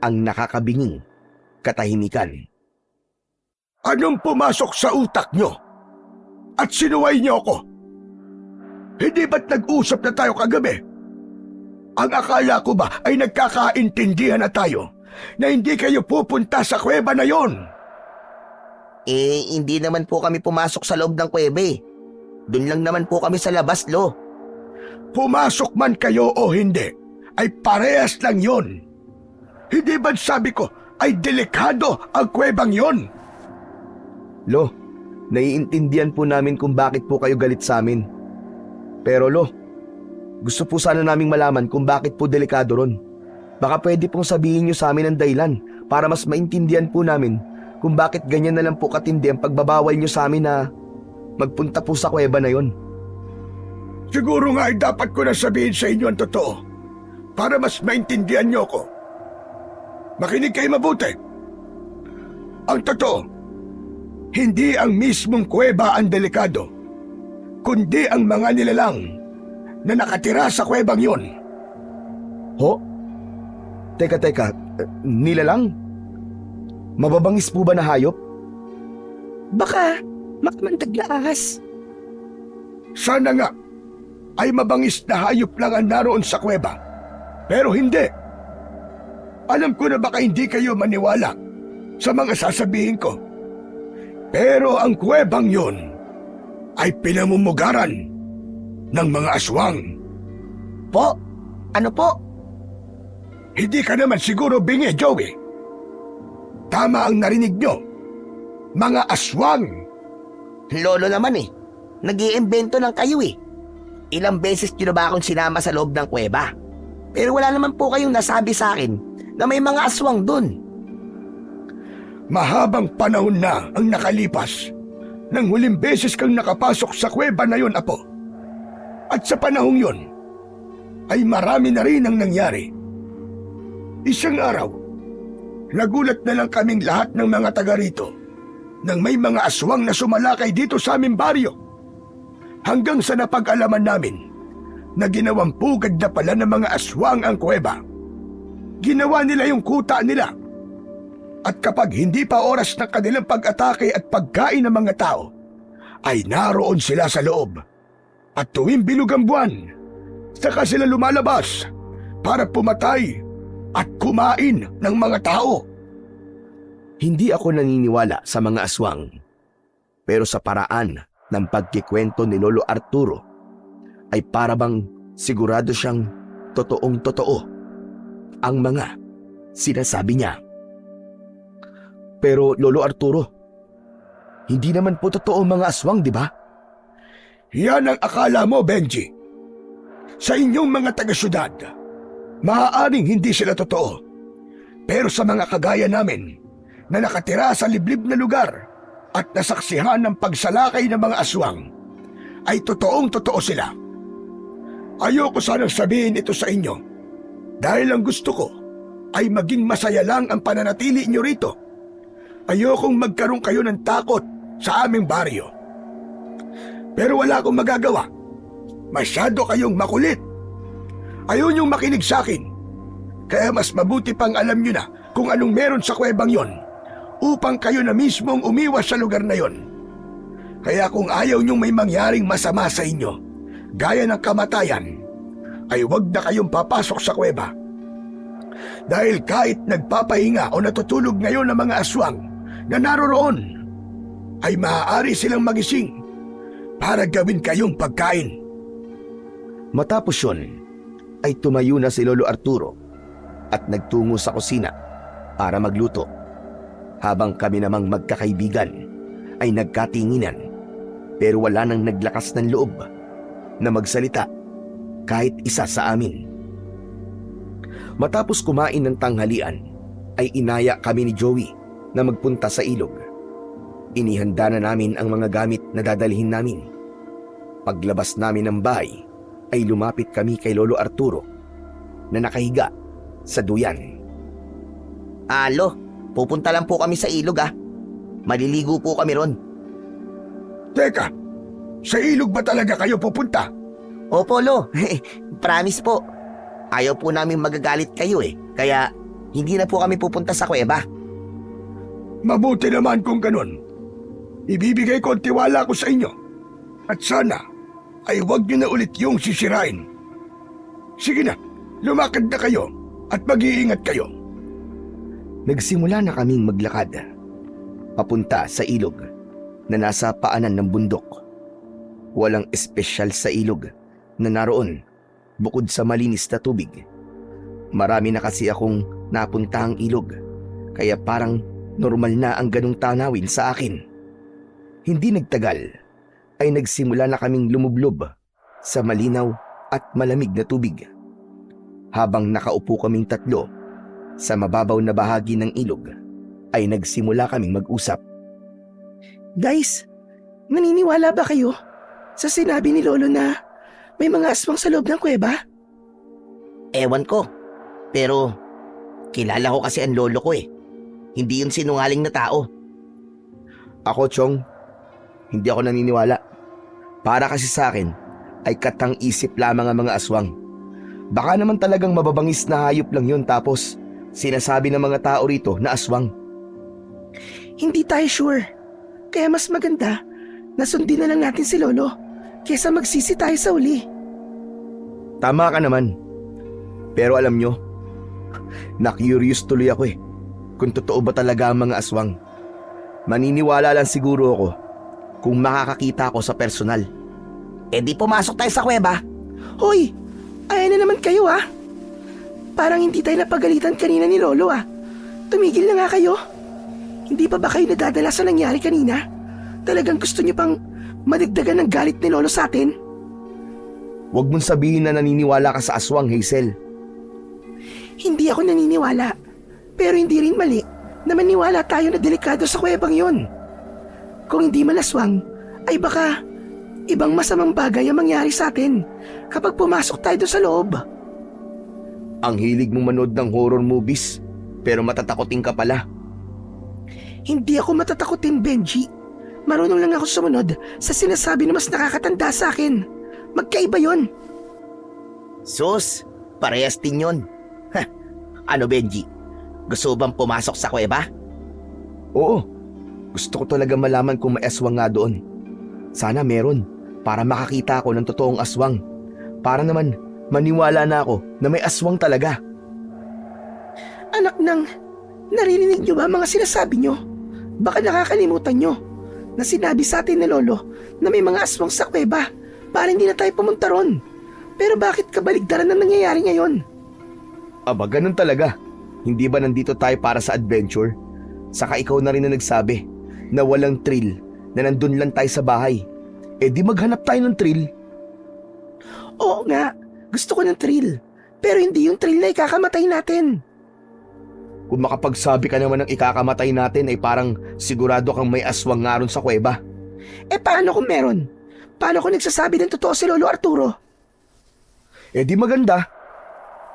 ang nakakabinging katahimikan. Anong pumasok sa utak nyo? At sinuway nyo ako? Hindi ba't nag-usap na tayo kagabi? Ang akala ko ba ay nagkakaintindihan na tayo na hindi kayo pupunta sa kuweba na yon? Hindi naman po kami pumasok sa loob ng kuwebe. Doon lang naman po kami sa labas, Lo. Pumasok man kayo o hindi, ay parehas lang yon. Hindi ba't sabi ko ay delikado ang kuwebang yon? Lo, naiintindihan po namin kung bakit po kayo galit sa amin. Pero Lo, gusto po sana naming malaman kung bakit po delikado ron. Baka pwede pong sabihin nyo sa amin ang dahilan para mas maintindihan po namin kung bakit ganyan na lang po katindi ang pagbabawal nyo sa amin na magpunta po sa kuweba na yon. Siguro nga ay dapat ko na sabihin sa inyo ang totoo para mas maintindihan nyo ko. Makinig kayo mabuti. Ang totoo, hindi ang mismong kuweba ang delikado, kundi ang mga nilalang na nakatira sa kuwebang yon. Ho? Teka, nilalang? Mababangis po ba na hayop? Baka makamandag na ahas. Sana nga ay mabangis na hayop lang ang naroon sa kuweba. Pero hindi. Alam ko na baka hindi kayo maniwala sa mga sasabihin ko. Pero ang kuwebang yon ay pinamumugaran ng mga aswang. Po? Ano po? Hindi ka naman siguro bingi, Joey. Tama ang narinig nyo. Mga aswang. Lolo naman eh. Nag-iimbento lang kayo eh. Ilang beses nyo na ba akong sinama sa loob ng kuweba? Pero wala naman po kayong nasabi sa akin na may mga aswang dun. Mahabang panahon na ang nakalipas nang huling beses kang nakapasok sa kuweba na yon, Apo. At sa panahong yon, ay marami na rin ang nangyari. Isang araw, nagulat na lang kaming lahat ng mga taga rito nang may mga aswang na sumalakay dito sa aming baryo. Hanggang sa napag-alaman namin na ginawang pugad na pala ng mga aswang ang kuweba. Ginawa nila yung kuta nila. At kapag hindi pa oras ng kanilang pag-atake at pagkain ng mga tao, ay naroon sila sa loob. At tuwing bilog ang buwan, saka sila lumalabas para pumatay at kumain ng mga tao. Hindi ako naniniwala sa mga aswang. Pero sa paraan ng pagkikwento ni Lolo Arturo, ay parabang sigurado siyang totoong-totoo ang mga sinasabi niya. Pero Lolo Arturo, hindi naman po totoo mga aswang, di ba? Yan ang akala mo, Benji. Sa inyong mga taga-syudad, maaaring hindi sila totoo. Pero sa mga kagaya namin na nakatira sa liblib na lugar at nasaksihan ng pagsalakay ng mga aswang, ay totoong-totoo sila. Ayoko sanang sabihin ito sa inyo dahil ang gusto ko ay maging masaya lang ang pananatili inyo rito. Ayokong magkaroon kayo ng takot sa aming baryo. Pero wala akong magagawa. Masyado kayong makulit. Ayaw niyong makinig sa akin. Kaya mas mabuti pang alam niyo na kung anong meron sa kuwebang yon upang kayo na mismong umiwas sa lugar na yon. Kaya kung ayaw niyong may mangyaring masama sa inyo, gaya ng kamatayan, ay huwag na kayong papasok sa kuweba. Dahil kahit nagpapahinga o natutulog ngayon ng mga aswang na naroroon, ay maaari silang magising para gawin kayong pagkain. Matapos yun, ay tumayo na si Lolo Arturo at nagtungo sa kusina para magluto. Habang kami namang magkakaibigan ay nagkatinginan, pero wala nang naglakas ng loob na magsalita kahit isa sa amin. Matapos kumain ng tanghalian, ay inaya kami ni Joey na magpunta sa ilog. Inihanda na namin ang mga gamit na dadalhin namin. Paglabas namin ng bahay, ay lumapit kami kay Lolo Arturo na nakahiga sa duyan. Alo, pupunta lang po kami sa ilog ah. Maliligo po kami ron. Teka, sa ilog ba talaga kayo pupunta? Opo, Lo. Promise po. Ayaw po namin magagalit kayo eh. Kaya hindi na po kami pupunta sa kuweba. Mabuti naman kung ganun. Ibibigay ko ang tiwala ko sa inyo. At sana ay huwag niyo na ulit yung sisirain. Sige na, lumakad na kayo at mag-iingat kayo. Nagsimula na kaming maglakad papunta sa ilog na nasa paanan ng bundok. Walang espesyal sa ilog na naroon bukod sa malinis na tubig. Marami na kasi akong napuntahang ilog, kaya parang normal na ang ganong tanawin sa akin. Hindi nagtagal ay nagsimula na kaming lumublob sa malinaw at malamig na tubig. Habang nakaupo kaming tatlo sa mababaw na bahagi ng ilog, ay nagsimula kaming mag-usap. Guys, naniniwala ba kayo sa sinabi ni Lolo na may mga aswang sa loob ng kuweba? Ewan ko. Pero kilala ko kasi ang lolo ko eh. Hindi yun sinungaling na tao. Ako, Chong, hindi ako naniniwala. Para kasi sa akin ay katang-isip lamang ang mga aswang. Baka naman talagang mababangis na hayop lang yun, tapos sinasabi ng mga tao rito na aswang. Hindi tayo sure. Kaya mas maganda na sundin na lang natin si Lolo kesa magsisi tayo sa uli. Tama ka naman. Pero alam nyo, na-curious tuloy ako kung totoo ba talaga ang mga aswang. Maniniwala lang siguro ako kung makakakita ako sa personal. Eh di pumasok tayo sa kuweba. Hoy, ayan na naman kayo ah. Parang hindi tayo napagalitan kanina ni Lolo ah. Tumigil na nga kayo. Hindi pa ba kayo nadadala sa nangyari kanina? Talagang gusto niyo pang madagdagan ng galit ni Lolo sa atin? Huwag mong sabihin na naniniwala ka sa aswang, Hazel. Hindi ako naniniwala. Pero hindi rin mali na maniwala tayo na delikado sa kuwebang yon. Kung hindi man aswang, ay baka ibang masamang bagay ang mangyari sa atin kapag pumasok tayo doon sa loob. Ang hilig mong manood ng horror movies, pero matatakotin ka pala. Hindi ako matatakotin, Benji. Marunong lang ako sumunod sa sinasabi na mas nakakatanda sa akin. Magkaiba yon. Sus, parehas din yun. Ano Benji? Gusto bang pumasok sa kuweba? Oo, gusto ko talaga malaman kung may aswang nga doon. Sana meron, para makakita ako ng totoong aswang. Para naman maniwala na ako na may aswang talaga. Anak ng, naririnig niyo ba ang mga sinasabi niyo? Baka nakakalimutan niyo na sinabi sa atin ni Lolo na may mga aswang sa kuweba para hindi na tayo pumunta ron. Pero bakit kabaligtaran ang nangyayari ngayon? Aba, ganun talaga. Hindi ba nandito tayo para sa adventure? Saka ikaw na rin na nagsabi na walang thrill, na nandun lang tayo sa bahay. Eh di maghanap tayo ng thrill. Oo nga, gusto ko ng thrill. Pero hindi yung thrill na ikakamatay natin. Kung makapagsabi ka naman ng ikakamatay natin ay parang sigurado kang may aswang nga ron sa kuweba. Eh paano kung meron? Paano kung nagsasabi ng totoo si Lolo Arturo? Eh di maganda.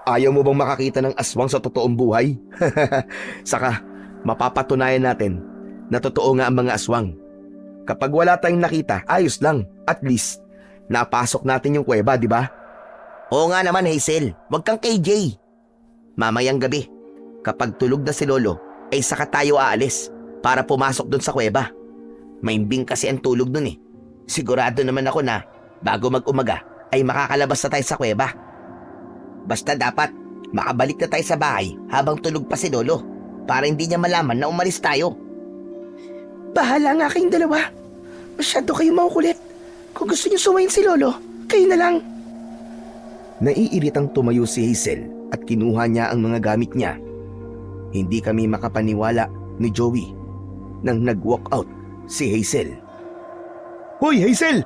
Ayaw mo bang makakita ng aswang sa totoong buhay? Saka, mapapatunayan natin na totoo nga ang mga aswang. Kapag wala tayong nakita, ayos lang. At least, napasok natin yung kuweba, di ba? Oo nga naman Hazel, wag kang KJ. Mamayang gabi, kapag tulog na si Lolo, ay saka tayo aalis para pumasok doon sa kuweba. Maimbing kasi ang tulog doon eh. Sigurado naman ako na bago mag-umaga ay makakalabas na tayo sa kuweba. Basta dapat makabalik na tayo sa bahay habang tulog pa si Lolo para hindi niya malaman na umalis tayo. Bahala nga kayong dalawa. Masyado kayo makukulit. Kung gusto niyo sumayin si Lolo, kayo na lang. Naiiritang tumayo si Hazel at kinuha niya ang mga gamit niya. Hindi kami makapaniwala ni Joey nang nag-walk out si Hazel. Hoy, Hazel!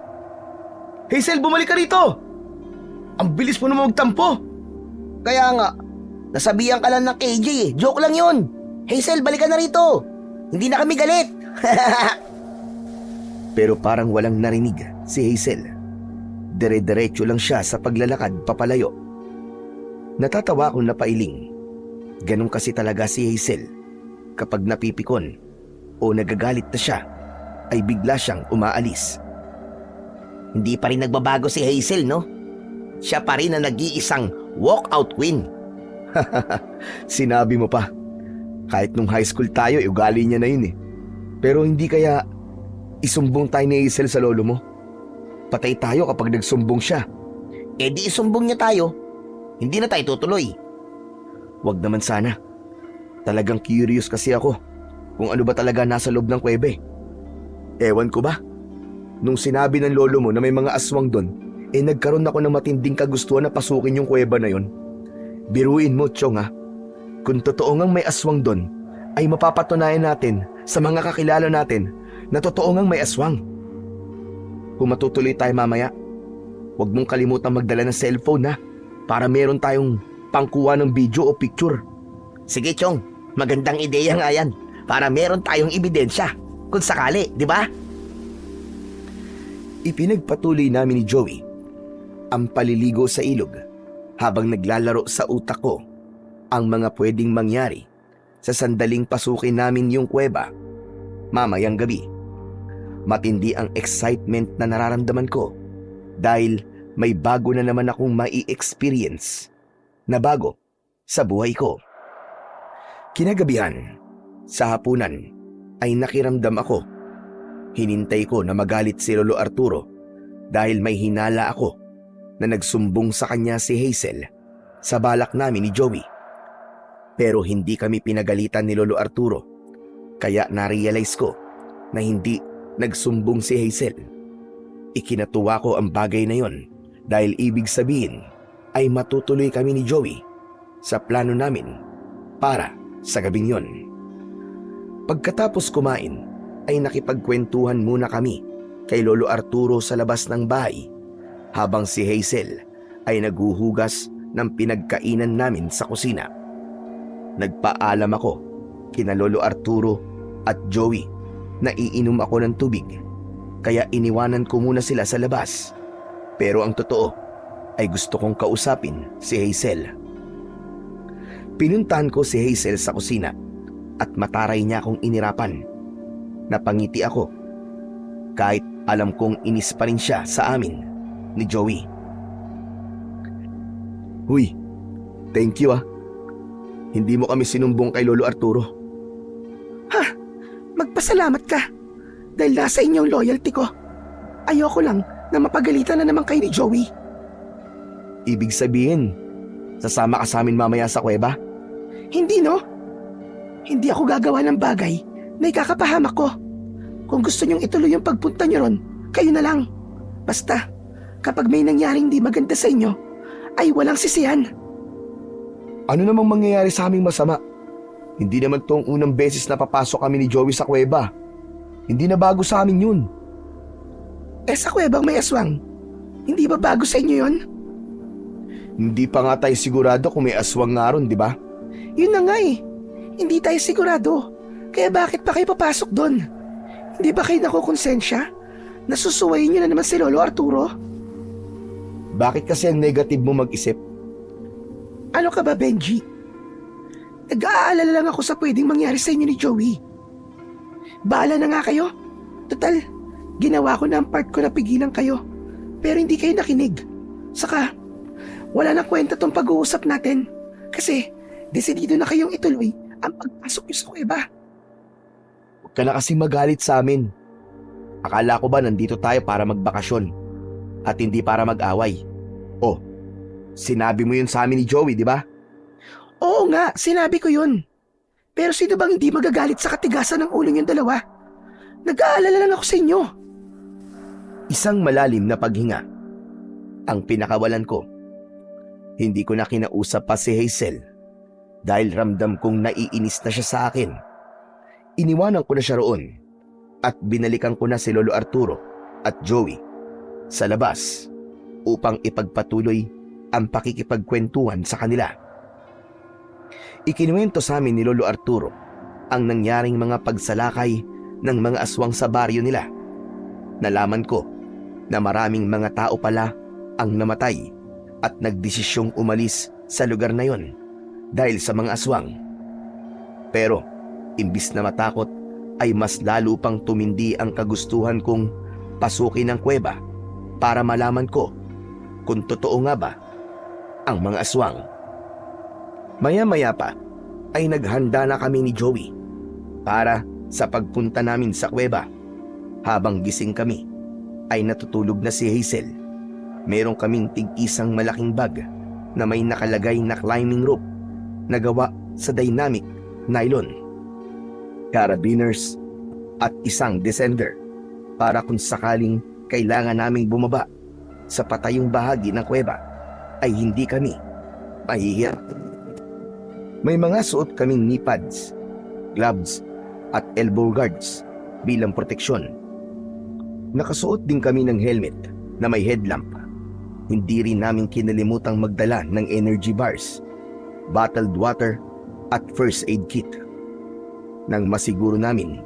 Hazel, bumalik ka rito! Ang bilis mo naman magtampo! Kaya nga, nasabihan ka lang ng KJ eh. Joke lang yun. Hazel, balikan na rito. Hindi na kami galit. Pero parang walang narinig si Hazel. Dire-diretso lang siya sa paglalakad papalayo. Natatawa akong napailing. Ganun kasi talaga si Hazel. Kapag napipikon o nagagalit na siya, ay bigla siyang umaalis. Hindi pa rin nagbabago si Hazel, no? Siya pa rin na nag-iisang walkout queen. Sinabi mo pa. Kahit nung high school tayo, ugali niya na yun eh. Pero hindi kaya isumbong tayo ni Hazel sa lolo mo? Patay tayo kapag nagsumbong siya. Eh di isumbong niya tayo. Hindi na tayo tutuloy. Wag naman sana. Talagang curious kasi ako kung ano ba talaga nasa loob ng kuwebe. Ewan ko ba? Nung sinabi ng lolo mo na may mga aswang doon, eh nagkaroon ako ng matinding kagustuhan na pasukin yung kuweba na yon. Biruin mo, Chong ha. Kung totoo ngang may aswang doon, ay mapapatunayan natin sa mga kakilala natin na totoo ngang may aswang. Kung matutuloy tayo mamaya, huwag mong kalimutang magdala ng cellphone ha, para meron tayong pangkuha ng video o picture. Sige, Chong. Magandang ideya nga yan. Para meron tayong ebidensya. Kung sakali, di ba? Ipinagpatuloy namin ni Joey ang paliligo sa ilog habang naglalaro sa utak ko ang mga pwedeng mangyari sa sandaling pasukin namin yung kuweba mamayang gabi. Matindi ang excitement na nararamdaman ko dahil may bago na naman akong mai-experience na bago sa buhay ko. Kinagabihan, sa hapunan, ay nakiramdam ako. Hinintay ko na magalit si Lolo Arturo dahil may hinala ako na nagsumbong sa kanya si Hazel sa balak namin ni Joey. Pero hindi kami pinagalitan ni Lolo Arturo, kaya narealize ko na hindi nagsumbong si Hazel. Ikinatuwa ko ang bagay na yon dahil ibig sabihin ay matutuloy kami ni Joey sa plano namin para sa gabing yon. Pagkatapos kumain ay nakipagkwentuhan muna kami kay Lolo Arturo sa labas ng bahay habang si Hazel ay naghuhugas ng pinagkainan namin sa kusina. Nagpaalam ako kina Lolo Arturo at Joey na iinom ako ng tubig, kaya iniwanan ko muna sila sa labas. Pero ang totoo ay gusto kong kausapin si Hazel. Pinuntahan ko si Hazel sa kusina at mataray niya akong inirapan. Napangiti ako kahit alam kong inis pa rin siya sa amin ni Joey. Huy, thank you ah. Hindi mo kami sinumbong kay Lolo Arturo. Ha? Magpasalamat ka. Dahil nasa inyong loyalty ko. Ayoko lang na mapagalitan na naman kayo ni Joey. Ibig sabihin, sasama ka sa amin mamaya sa kuweba? Hindi no? Hindi ako gagawa ng bagay na ikakapahamak ko. Kung gusto niyong ituloy yung pagpunta niyo ron, kayo na lang. Basta, kapag may nangyaring di maganda sa inyo, ay walang sisihan. Ano namang mangyayari sa aming masama? Hindi naman tong unang beses na papasok kami ni Joey sa kuweba. Hindi na bago sa amin yun. Sa kuwebang may aswang, hindi ba bago sa inyo yun? Hindi pa nga tayo sigurado kung may aswang nga ron, di ba? Yun na nga eh. Hindi tayo sigurado. Kaya bakit pa kayo papasok doon? Hindi ba kayo nakukonsensya? Nasusuwayin niyo na naman si Lolo Arturo? Bakit kasi ang negative mo mag-isip? Ano ka ba, Benji? Nag-aalala lang ako sa pwedeng mangyari sa inyo ni Joey. Bahala na nga kayo. Total, ginawa ko na ang part ko na pigilan kayo. Pero hindi kayo nakinig. Saka, wala na kwenta tong pag-uusap natin. Kasi, desidido na kayong ituloy ang pagpasok niyo sa kuweba. Huwag ka na kasi magalit sa amin. Akala ko ba nandito tayo para magbakasyon at hindi para mag-away? Oh, sinabi mo yun sa amin ni Joey, di ba? Oo nga, sinabi ko yun. Pero sino bang hindi magagalit sa katigasan ng ulo niyong dalawa? Nag-aalala lang ako sa inyo. Isang malalim na paghinga ang pinakawalan ko. Hindi ko na kinausap pa si Hazel dahil ramdam kong naiinis na siya sa akin. Iniwanan ko na siya roon at binalikan ko na si Lolo Arturo at Joey sa labas upang ipagpatuloy ang pakikipagkwentuhan sa kanila. Ikinuwento sa amin ni Lolo Arturo ang nangyaring mga pagsalakay ng mga aswang sa baryo nila. Nalaman ko na maraming mga tao pala ang namatay at nagdesisyong umalis sa lugar na yon dahil sa mga aswang. Pero imbis na matakot ay mas lalo pang tumindi ang kagustuhan kong pasukin ang kuweba para malaman ko kung totoo nga ba ang mga aswang. Maya-maya pa ay naghanda na kami ni Joey para sa pagpunta namin sa kuweba. Habang gising kami ay natutulog na si Hazel. Meron kaming tig-isang malaking bag na may nakalagay na climbing rope na gawa sa dynamic nylon, carabiners at isang descender para kung sakaling kailangan naming bumaba sa patayong bahagi ng kuweba ay hindi kami mahihirap. May mga suot kaming knee pads, gloves at elbow guards bilang proteksyon. Nakasuot din kami ng helmet na may headlamp. Hindi rin namin kinalimutang magdala ng energy bars, bottled water at first aid kit. Nang masiguro namin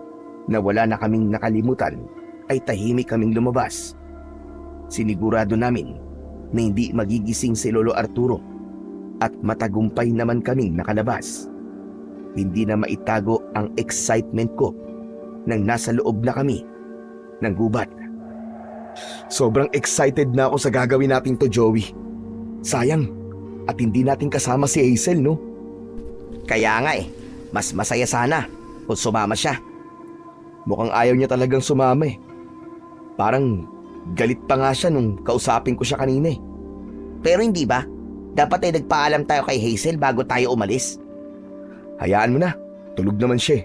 na wala na kaming nakalimutan ay tahimik kaming lumabas. Sinigurado namin na hindi magigising si Lolo Arturo at matagumpay naman kaming nakalabas. Hindi na maitago ang excitement ko nang nasa loob na kami ng gubat. Sobrang excited na ako sa gagawin natin to, Joey. Sayang at hindi natin kasama si Hazel, no? Kaya nga mas masaya sana kung sumama siya. Mukhang ayaw niya talagang sumama eh. Parang galit pa nga siya nung kausapin ko siya kanina eh. Pero hindi ba? Dapat ay nagpaalam tayo kay Hazel bago tayo umalis. Hayaan mo na, tulog naman siya eh.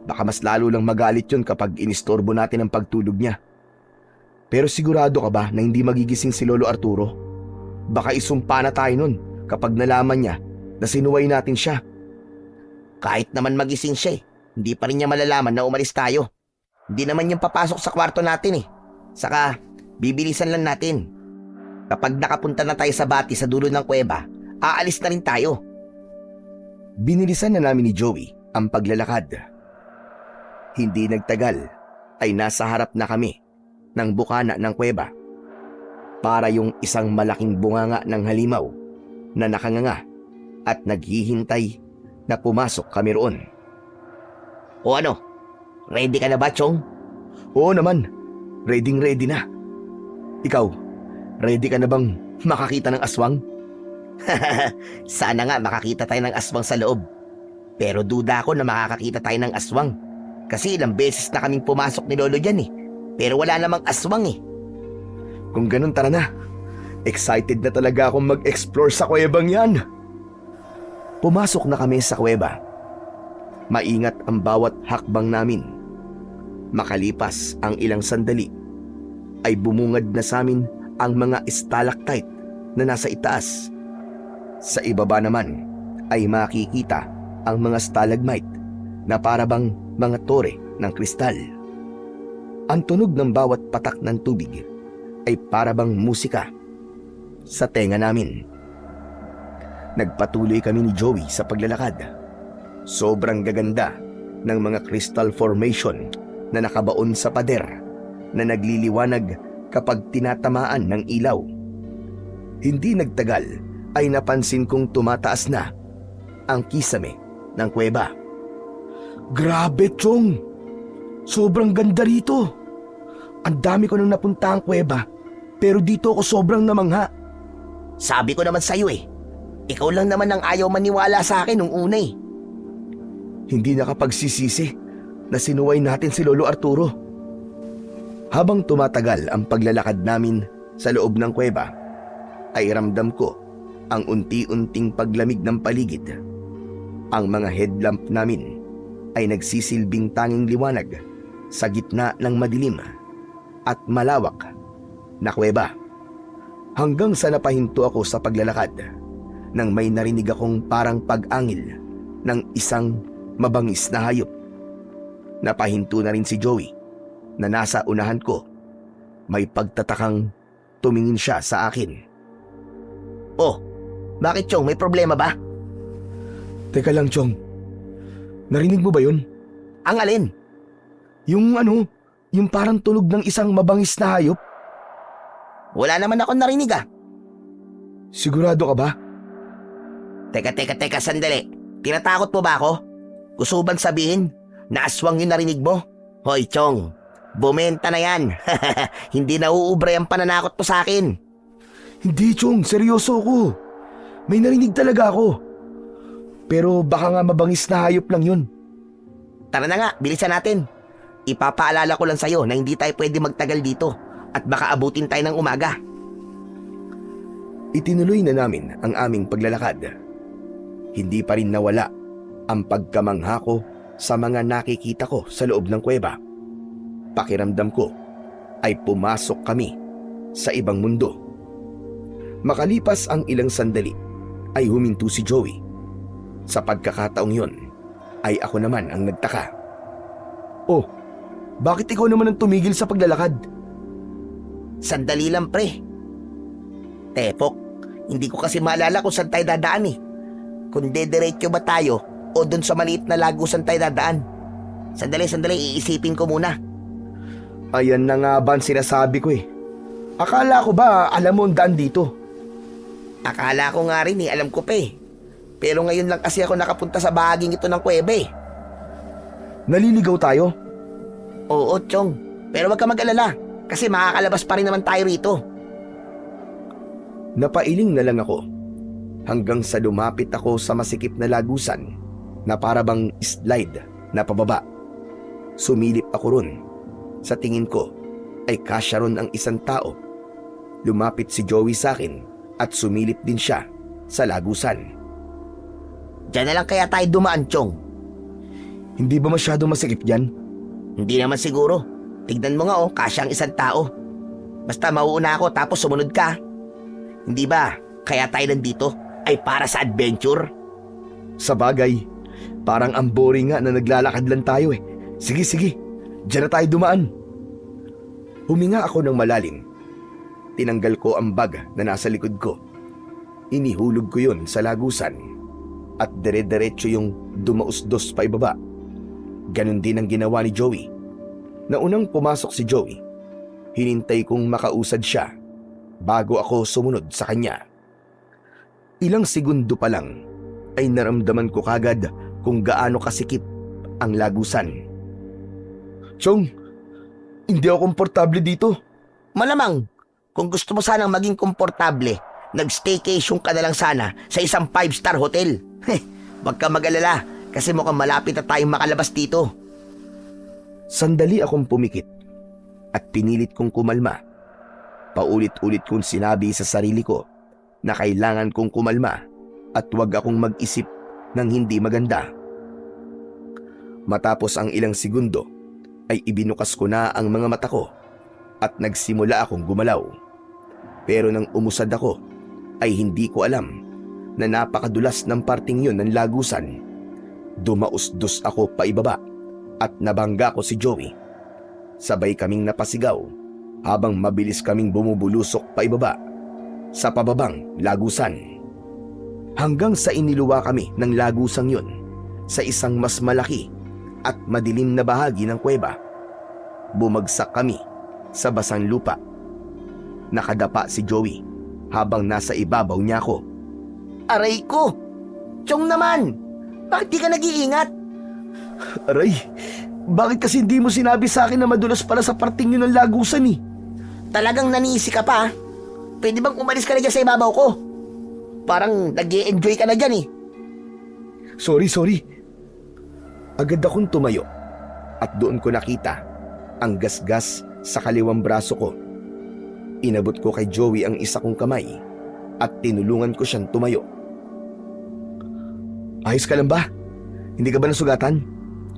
Baka mas lalo lang magalit yun kapag inistorbo natin ang pagtulog niya. Pero sigurado ka ba na hindi magigising si Lolo Arturo? Baka isumpa na tayo nun kapag nalaman niya na sinuway natin siya. Kahit naman magising siya hindi pa rin niya malalaman na umalis tayo. Hindi naman yung papasok sa kwarto natin Saka, bibilisan lang natin. Kapag nakapunta na tayo sa bati sa dulo ng kuweba, aalis na rin tayo. Binilisan na namin ni Joey ang paglalakad. Hindi nagtagal ay nasa harap na kami ng bukana ng kuweba. Para yung isang malaking bunganga ng halimaw na nakanganga at naghihintay na pumasok kami roon. O ano, ready ka na ba, Chong? Oo naman, ready na. Ikaw, ready ka na bang makakita ng aswang? Sana nga makakita tayo ng aswang sa loob. Pero duda ako na makakakita tayo ng aswang. Kasi ilang beses na kaming pumasok ni Lolo dyan Pero wala namang aswang Kung ganun, tara na. Excited na talaga akong mag-explore sa kuwebang yan. Pumasok na kami sa kuweba. Maingat ang bawat hakbang namin. Makalipas ang ilang sandali, ay bumungad na sa amin ang mga stalactite na nasa itaas. Sa ibaba naman ay makikita ang mga stalagmite na parabang mga tore ng kristal. Ang tunog ng bawat patak ng tubig ay parabang musika sa tenga namin. Nagpatuloy kami ni Joey sa paglalakad. Sobrang gaganda ng mga crystal formation na nakabaon sa pader na nagliliwanag kapag tinatamaan ng ilaw. Hindi nagtagal ay napansin kong tumataas na ang kisame ng kuweba. Grabe, Chong! Sobrang ganda rito. Ang dami ko nang napunta ang kuweba, pero dito ako sobrang namangha. Sabi ko naman sa'yo ikaw lang naman ang ayaw maniwala sa akin nung una Hindi nakapagsisisi na sinuway natin si Lolo Arturo. Habang tumatagal ang paglalakad namin sa loob ng kuweba, ay ramdam ko ang unti-unting paglamig ng paligid. Ang mga headlamp namin ay nagsisilbing tanging liwanag sa gitna ng madilim at malawak na kuweba. Hanggang sa napahinto ako sa paglalakad nang may narinig akong parang pag-angil ng isang mabangis na hayop. Napahinto na rin si Joey na nasa unahan ko. May pagtatakang tumingin siya sa akin. Oh, bakit, Chong? May problema ba? Teka lang, Chong. Narinig mo ba yun? Ang alin? Yung parang tunog ng isang mabangis na hayop. Wala naman ako narinig Sigurado ka ba? Teka, sandali. Tinatakot mo ba ako? Gusto bang sabihin na aswang yung narinig mo? Hoy, Chong, bumenta na yan. Hindi nauubra ang pananakot mo sa akin. Hindi, Chong. Seryoso ako. May narinig talaga ako. Pero baka nga mabangis na hayop lang yun. Tara na nga, bilisan natin. Ipapaalala ko lang sa'yo na hindi tayo pwede magtagal dito at baka abutin tayo ng umaga. Itinuloy na namin ang aming paglalakad. Hindi pa rin nawala ang pagkamangha ko sa mga nakikita ko sa loob ng kuweba. Pakiramdam ko ay pumasok kami sa ibang mundo. Makalipas ang ilang sandali ay huminto si Joey. Sa pagkakataong yun ay ako naman ang nagtaka. Oh, bakit ikaw naman ang tumigil sa paglalakad? Sandali lang, pre. Tepok, hindi ko kasi maalala kung saan tayo dadaan Kung dediretso ba tayo o dun sa maliit na lagusan tayo dadaan. Sandali, iisipin ko muna. Ayan na nga ba ang sinasabi ko Akala ko ba alam mo ang daan dito? Akala ko nga rin alam ko pa Pero ngayon lang kasi ako nakapunta sa bahaging ito ng kuweba Naliligaw tayo? Oo, Chong. Pero wag ka mag-alala kasi makakalabas pa rin naman tayo rito. Napailing na lang ako hanggang sa lumapit ako sa masikip na lagusan na parabang slide na pababa. Sumilip ako ron. Sa tingin ko ay kasya ron ang isang tao. Lumapit si Joey sa akin at sumilip din siya sa lagusan. Diyan na lang kaya tayo dumaan, Chong. Hindi ba masyadong masikip yan? Hindi naman siguro. Tignan mo nga kasya ang isang tao. Basta mauuna ako tapos sumunod ka. Hindi ba, kaya tayo nandito ay para sa adventure? Sa bagay, parang ang boring nga na naglalakad lang tayo eh. Sige, sige. Diyan na tayo dumaan. Huminga ako ng malalim. Tinanggal ko ang bag na nasa likod ko. Inihulog ko yun sa lagusan. At dire-diretso yung dumausdos pa ibaba. Ganon din ang ginawa ni Joey. Naunang pumasok si Joey, hinintay kong makausad siya bago ako sumunod sa kanya. Ilang segundo pa lang ay naramdaman ko kagad kung gaano kasikip ang lagusan. Chong, hindi ako komportable dito. Malamang, kung gusto mo sanang maging komportable, nag-staycation ka na lang sana sa isang 5-star hotel. Huwag ka mag-alala kasi mukhang malapit na tayong makalabas dito. Sandali akong pumikit at pinilit kong kumalma. Paulit-ulit kong sinabi sa sarili ko na kailangan kong kumalma at huwag akong mag-isip ng hindi maganda. Matapos ang ilang segundo ay ibinukas ko na ang mga mata ko at nagsimula akong gumalaw. Pero nang umusad ako ay hindi ko alam na napakadulas ng parting yun ng lagusan. Dumausdos ako pa ibaba at nabangga ko si Joey. Sabay kaming napasigaw habang mabilis kaming bumubulusok pa ibaba sa pababang lagusan. Hanggang sa iniluwa kami ng lagusang yun sa isang mas malaki at madilim na bahagi ng kuweba. Bumagsak kami sa basang lupa. Nakadapa si Joey habang nasa ibabaw niya ako. Aray ko! Chong naman! Bakit di ka nag-iingat? Aray, bakit kasi hindi mo sinabi sa akin na madulas pala sa parting yun ng lagusan eh? Talagang nanisi ka pa? Pwede bang umalis ka na dyan sa ibabaw ko? Parang nag-i-enjoy ka na dyan eh. Sorry. Agad akong tumayo at doon ko nakita ang gasgas sa kaliwang braso ko. Inabot ko kay Joey ang isa kong kamay at tinulungan ko siyang tumayo. Ayos ka lang ba? Hindi ka ba nasugatan?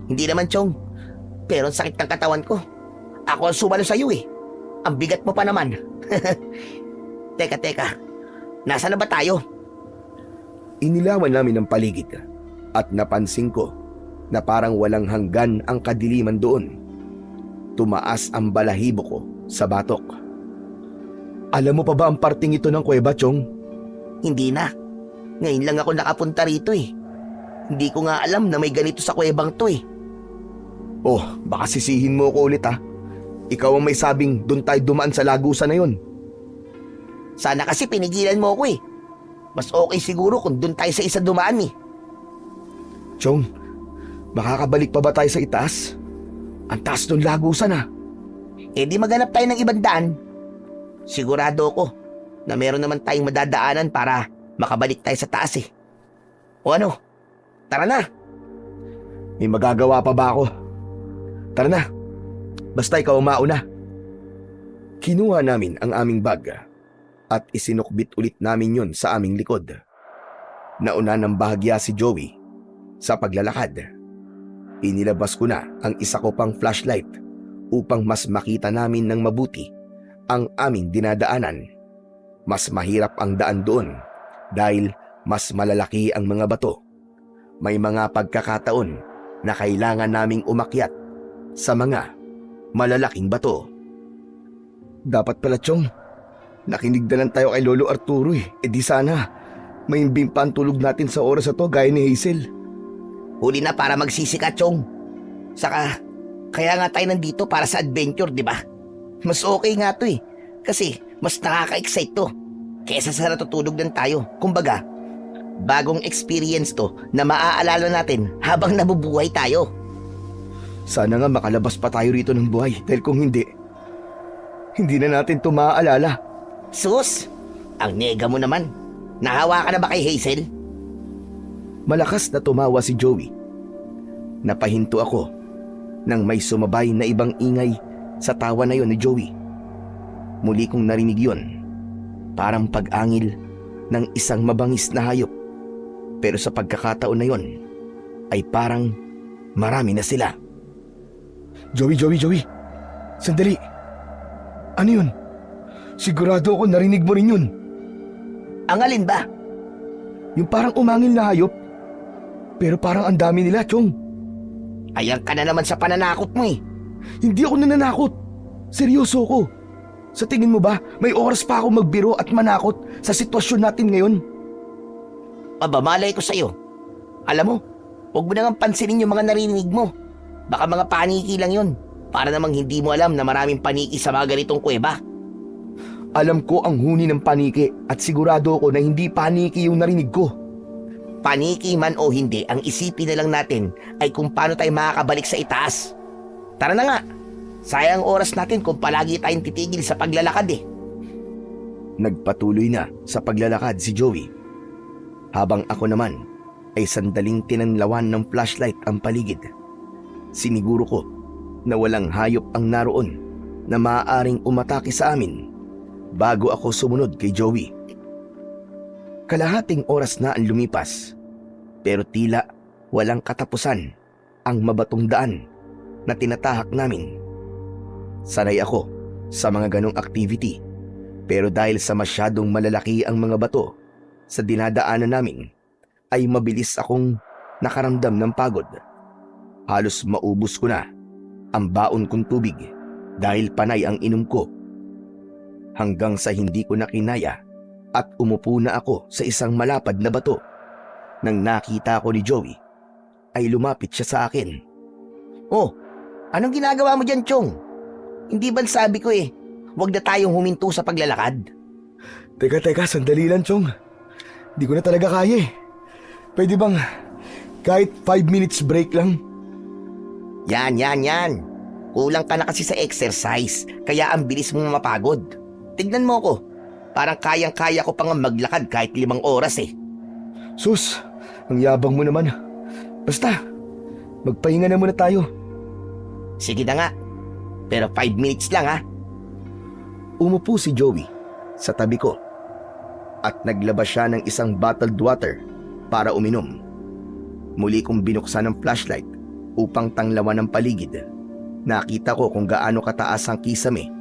Hindi naman, Chong. Pero ang sakit ng katawan ko. Ako ang sumalo sa'yo eh. Ang bigat mo pa naman. Teka. Nasaan na ba tayo? Inilawan namin ang paligid at napansin ko na parang walang hanggan ang kadiliman doon. Tumaas ang balahibo ko sa batok. Alam mo pa ba ang parting ito ng kuweba, Chong? Hindi na. Ngayon lang ako nakapunta rito eh. Hindi ko nga alam na may ganito sa kuwebang to eh. Oh, baka sisihin mo ko ulit ha. Ikaw ang may sabing doon tayo dumaan sa lagusan na yon. Sana kasi pinigilan mo ako eh. Mas okay siguro kung doon tayo sa isa dumaan eh. Chong, makakabalik pa ba tayo sa itaas? Ang taas ng lagusan ha. Eh di maghanap tayo ng ibang daan. Sigurado ko na meron naman tayong madadaanan para makabalik tayo sa taas eh. O ano? Tara na. May magagawa pa ba ako? Tara na. Basta ikaw ang mauna. Kinuha namin ang aming bag at isinukbit ulit namin yon sa aming likod. Nauna ng bahagya si Joey sa paglalakad. Inilabas ko na ang isa ko pang flashlight upang mas makita namin ng mabuti ang aming dinadaanan. Mas mahirap ang daan doon dahil mas malalaki ang mga bato. May mga pagkakataon na kailangan naming umakyat sa mga malalaking bato. Dapat pala, Chong. Nakinig na lang tayo kay Lolo Arturo eh. E di sana may imbing pa ang tulog natin sa oras na to gaya ni Hazel. Huli na para magsisi ka, Chong. Saka, kaya nga tayo nandito para sa adventure, di ba? Mas okay nga to eh. Kasi mas nakaka-excite to kesa sa natutulog lang tayo. Kumbaga, bagong experience to na maaalala natin habang nabubuhay tayo. Sana nga makalabas pa tayo rito ng buhay dahil kung hindi na natin to maaalala. Sus, ang nega mo naman. Nahawa ka na ba kay Hazel? Malakas na tumawa si Joey. Napahinto ako nang may sumabay na ibang ingay sa tawa na yon ni Joey. Muli kong narinig yon, parang pag-angil ng isang mabangis na hayop. Pero sa pagkakataon na yon ay parang marami na sila. Joey. Sandali. Ano yun? Sigurado ako narinig mo rin yun. Ang alin ba? Yung parang umangil na hayop. Pero parang ang dami nila, Chong. Ayan ka na naman sa pananakot mo eh. Hindi ako nananakot. Seryoso ko. Sa tingin mo ba, may oras pa ako magbiro at manakot sa sitwasyon natin ngayon? Mabamalay ko sa'yo. Alam mo, huwag mo nang pansinin yung mga narinig mo. Baka mga paniki lang yun. Para namang hindi mo alam na maraming paniki sa mga ganitong kuweba. Alam ko ang huni ng paniki at sigurado ako na hindi paniki yung narinig ko. Paniki man o hindi, ang isipin na lang natin ay kung paano tayo makakabalik sa itaas. Tara na nga. Sayang oras natin kung palagi tayong titigil sa paglalakad eh. Nagpatuloy na sa paglalakad si Joey. Habang ako naman ay sandaling tinanlawan ng flashlight ang paligid. Siniguro ko na walang hayop ang naroon na maaaring umatake sa amin bago ako sumunod kay Joey. Kalahating oras na ang lumipas, pero tila walang katapusan ang mabatong daan na tinatahak namin. Sanay ako sa mga ganong activity, pero dahil sa masyadong malalaki ang mga bato sa dinadaanan namin, ay mabilis akong nakaramdam ng pagod. Halos maubos ko na ang baon kong tubig dahil panay ang inom ko. Hanggang sa hindi ko na kinaya at umupo na ako sa isang malapad na bato. Nang nakita ko ni Joey, ay lumapit siya sa akin. Oh, anong ginagawa mo dyan, Chong? Hindi ba sabi ko eh, huwag na tayong huminto sa paglalakad? Teka, sandali lang, Chong. Di ko na talaga kaya eh. Pwede bang kahit 5 minutes break lang? Yan. Kulang ka na kasi sa exercise, kaya ang bilis mong mapagod. Tignan mo ko, parang kayang-kaya ko pang maglakad kahit 5 oras eh. Sus, ang yabang mo naman. Basta, magpahinga na muna tayo. Sige na nga, pero 5 minutes lang ha. Umupo si Joey sa tabi ko at naglabas siya ng isang bottled water para uminom. Muli kong binuksan ang flashlight upang tanglawan ang paligid. Nakita ko kung gaano kataas ang kisame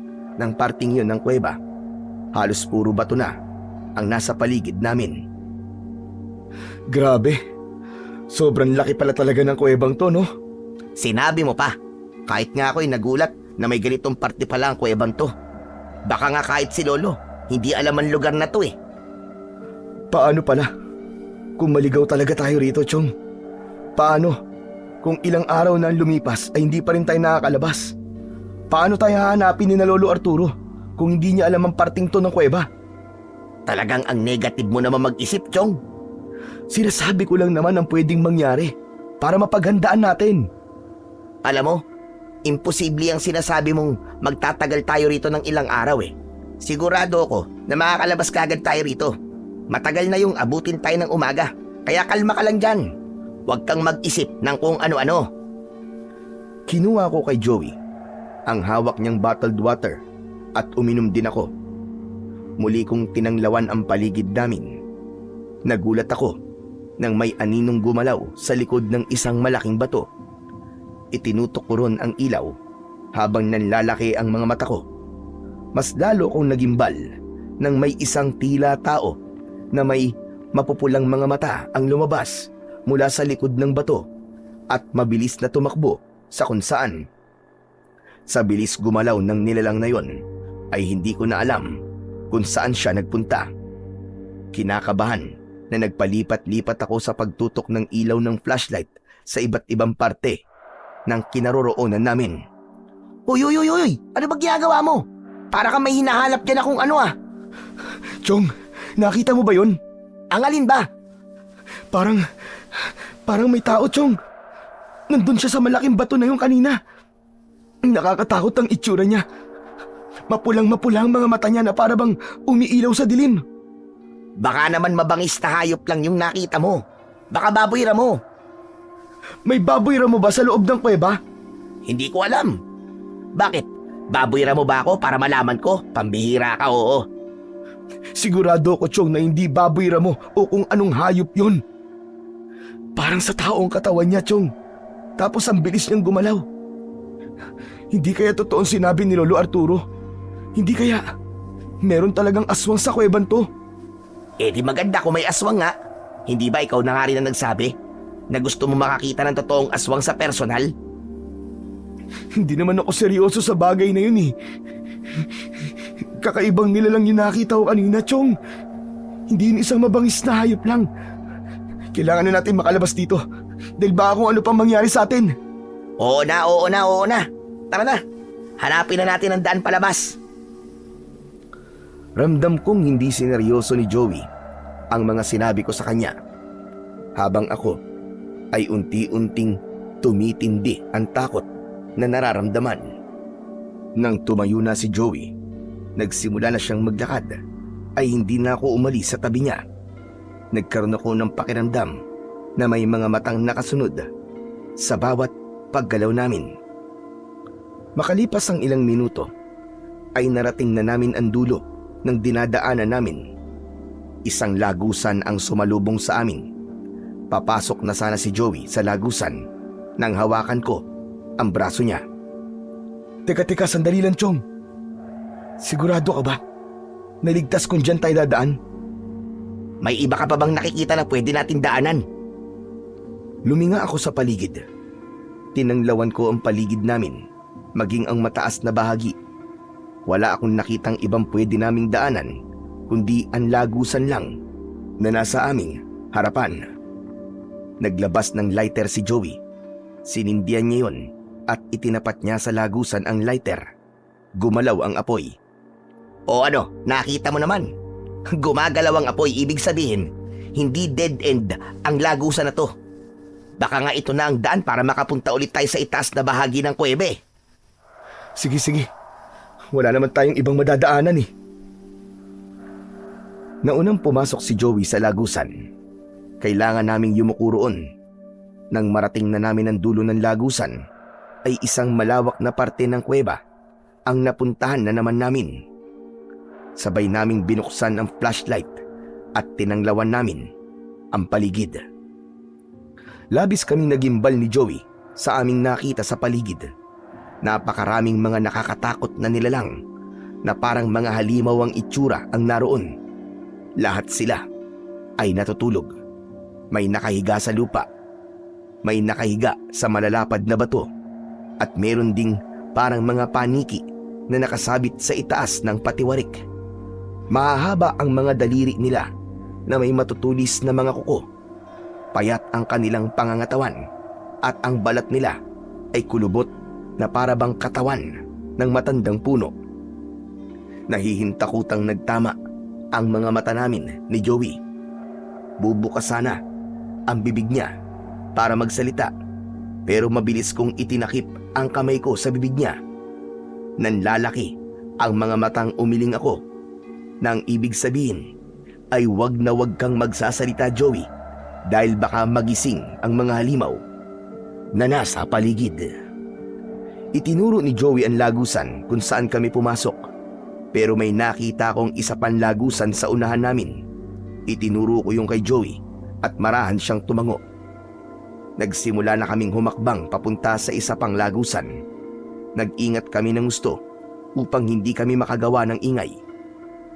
ng parting yun ng kuweba. Halos puro bato na ang nasa paligid namin. Grabe, sobrang laki pala talaga ng kuwebang to, no? Sinabi mo pa, kahit nga ako'y nagulat na may ganitong parte pala ang kuwebang to. Baka nga kahit si Lolo, hindi alam ang lugar na to eh. Paano pala? Kung maligaw talaga tayo rito, Chong. Paano? Kung ilang araw na ang lumipas ay hindi pa rin tayo nakakalabas. Paano tayo hahanapin ni na Lolo Arturo kung hindi niya alam ang parting to ng kuweba? Talagang ang negative mo naman mag-isip, Chong. Sinasabi ko lang naman ang pwedeng mangyari para mapaghandaan natin. Alam mo, imposible ang sinasabi mong magtatagal tayo rito ng ilang araw eh. Sigurado ako na makakalabas kagad tayo rito. Matagal na yung abutin tayo ng umaga, kaya kalma ka lang dyan. Huwag kang mag-isip ng kung ano-ano. Kinuha ko kay Joey ang hawak niyang bottled water at uminom din ako. Muli kong tinanglawan ang paligid namin. Nagulat ako nang may aninong gumalaw sa likod ng isang malaking bato. Itinutok ko ron ang ilaw habang nanlalaki ang mga mata ko. Mas lalo kong nagimbal nang may isang tila tao na may mapupulang mga mata ang lumabas mula sa likod ng bato at mabilis na tumakbo sa kung saan. Sa bilis gumalaw ng nilalang na yon ay hindi ko na alam kung saan siya nagpunta. Kinakabahan na nagpalipat-lipat ako sa pagtutok ng ilaw ng flashlight sa iba't ibang parte ng kinaroroonan namin. Uy! Ano ba ginagawa mo? Para kang may hinahanap dyan akong ano ah. Chong, nakita mo ba yun? Ang alin ba? Parang may tao, Chong. Nandun siya sa malaking bato na yung kanina. Nakakatakot ang itsura niya. Mapulang-mapula ang mga mata niya na para bang umiilaw sa dilim. Baka naman mabangis na hayop lang yung nakita mo. Baka baboy mo. May baboy mo ba sa loob ng kuweba? Hindi ko alam. Bakit? Baboy mo ba ako para malaman ko? Pambihira ka, oo. Sigurado ko, Chong, na hindi baboy mo o kung anong hayop yun. Parang sa taong katawan niya, Chong. Tapos ang bilis niyang gumalaw. Hindi kaya totoong sinabi ni Lolo Arturo? Hindi kaya meron talagang aswang sa kuweban to? Eh di maganda kung may aswang nga. Hindi ba ikaw na nga rin ang nagsabi na gusto mo makakita ng totoong aswang sa personal? Hindi naman ako seryoso sa bagay na yun eh. Kakaibang nilalang yung nakita ko kanina, Chong. Hindi yun isang mabangis na hayop lang. Kailangan na natin makalabas dito. Dahil baka kung ano pang mangyari sa atin. Oo na. Tara na. Hanapin na natin ang daan palabas. Ramdam kong hindi sineryoso ni Joey ang mga sinabi ko sa kanya, habang ako ay unti-unting tumitindi ang takot na nararamdaman. Nang tumayo na si Joey, nagsimula na siyang maglakad, ay hindi na ako umalis sa tabi niya. Nagkaroon ako ng pakiramdam na may mga matang nakasunod sa bawat paggalaw namin. Makalipas ang ilang minuto, ay narating na namin ang dulo ng dinadaanan namin. Isang lagusan ang sumalubong sa amin. Papasok na sana si Joey sa lagusan nang hawakan ko ang braso niya. Teka, sandali lang, Chong. Sigurado ka ba? Naligtas kung dyan tayo dadaan? May iba ka pa bang nakikita na pwede natin daanan? Luminga ako sa paligid. Tinanglawan ko ang paligid namin, maging ang mataas na bahagi. Wala akong nakitang ibang pwede naming daanan, kundi ang lagusan lang na nasa aming harapan. Naglabas ng lighter si Joey. Sinindihan niya yun at itinapat niya sa lagusan ang lighter. Gumalaw ang apoy. O ano, nakita mo naman. Gumagalaw ang apoy, ibig sabihin, hindi dead end ang lagusan na to. Baka nga ito na ang daan para makapunta ulit tayo sa itaas na bahagi ng kuwebe. Sige. Wala naman tayong ibang madadaanan eh. Naunang pumasok si Joey sa lagusan. Kailangan naming yumuko roon. Nang marating na namin ang dulo ng lagusan, ay isang malawak na parte ng kuweba ang napuntahan na naman namin. Sabay naming binuksan ang flashlight at tinanglawan namin ang paligid. Labis kaming nagimbal ni Joey sa aming nakita sa paligid. Napakaraming mga nakakatakot na nilalang na parang mga halimaw ang itsura ang naroon. Lahat sila ay natutulog. May nakahiga sa lupa, may nakahiga sa malalapad na bato, at meron ding parang mga paniki na nakasabit sa itaas ng patiwarik. Mahahaba ang mga daliri nila na may matutulis na mga kuko. Payat ang kanilang pangangatawan at ang balat nila ay kulubot na para bang katawan ng matandang puno. Nahihintakutang nagtama ang mga mata namin ni Joey. Bubukas sana ang bibig niya para magsalita, pero mabilis kong itinakip ang kamay ko sa bibig niya. Nanlalaki ang mga matang umiling ako, nang ibig sabihin ay wag na wag kang magsasalita, Joey, dahil baka magising ang mga halimaw na nasa paligid. Itinuro ni Joey ang lagusan kung saan kami pumasok, pero may nakita akong isa pang lagusan sa unahan namin. Itinuro ko yung kay Joey at marahan siyang tumango. Nagsimula na kaming humakbang papunta sa isa pang lagusan. Nag-ingat kami ng gusto upang hindi kami makagawa ng ingay.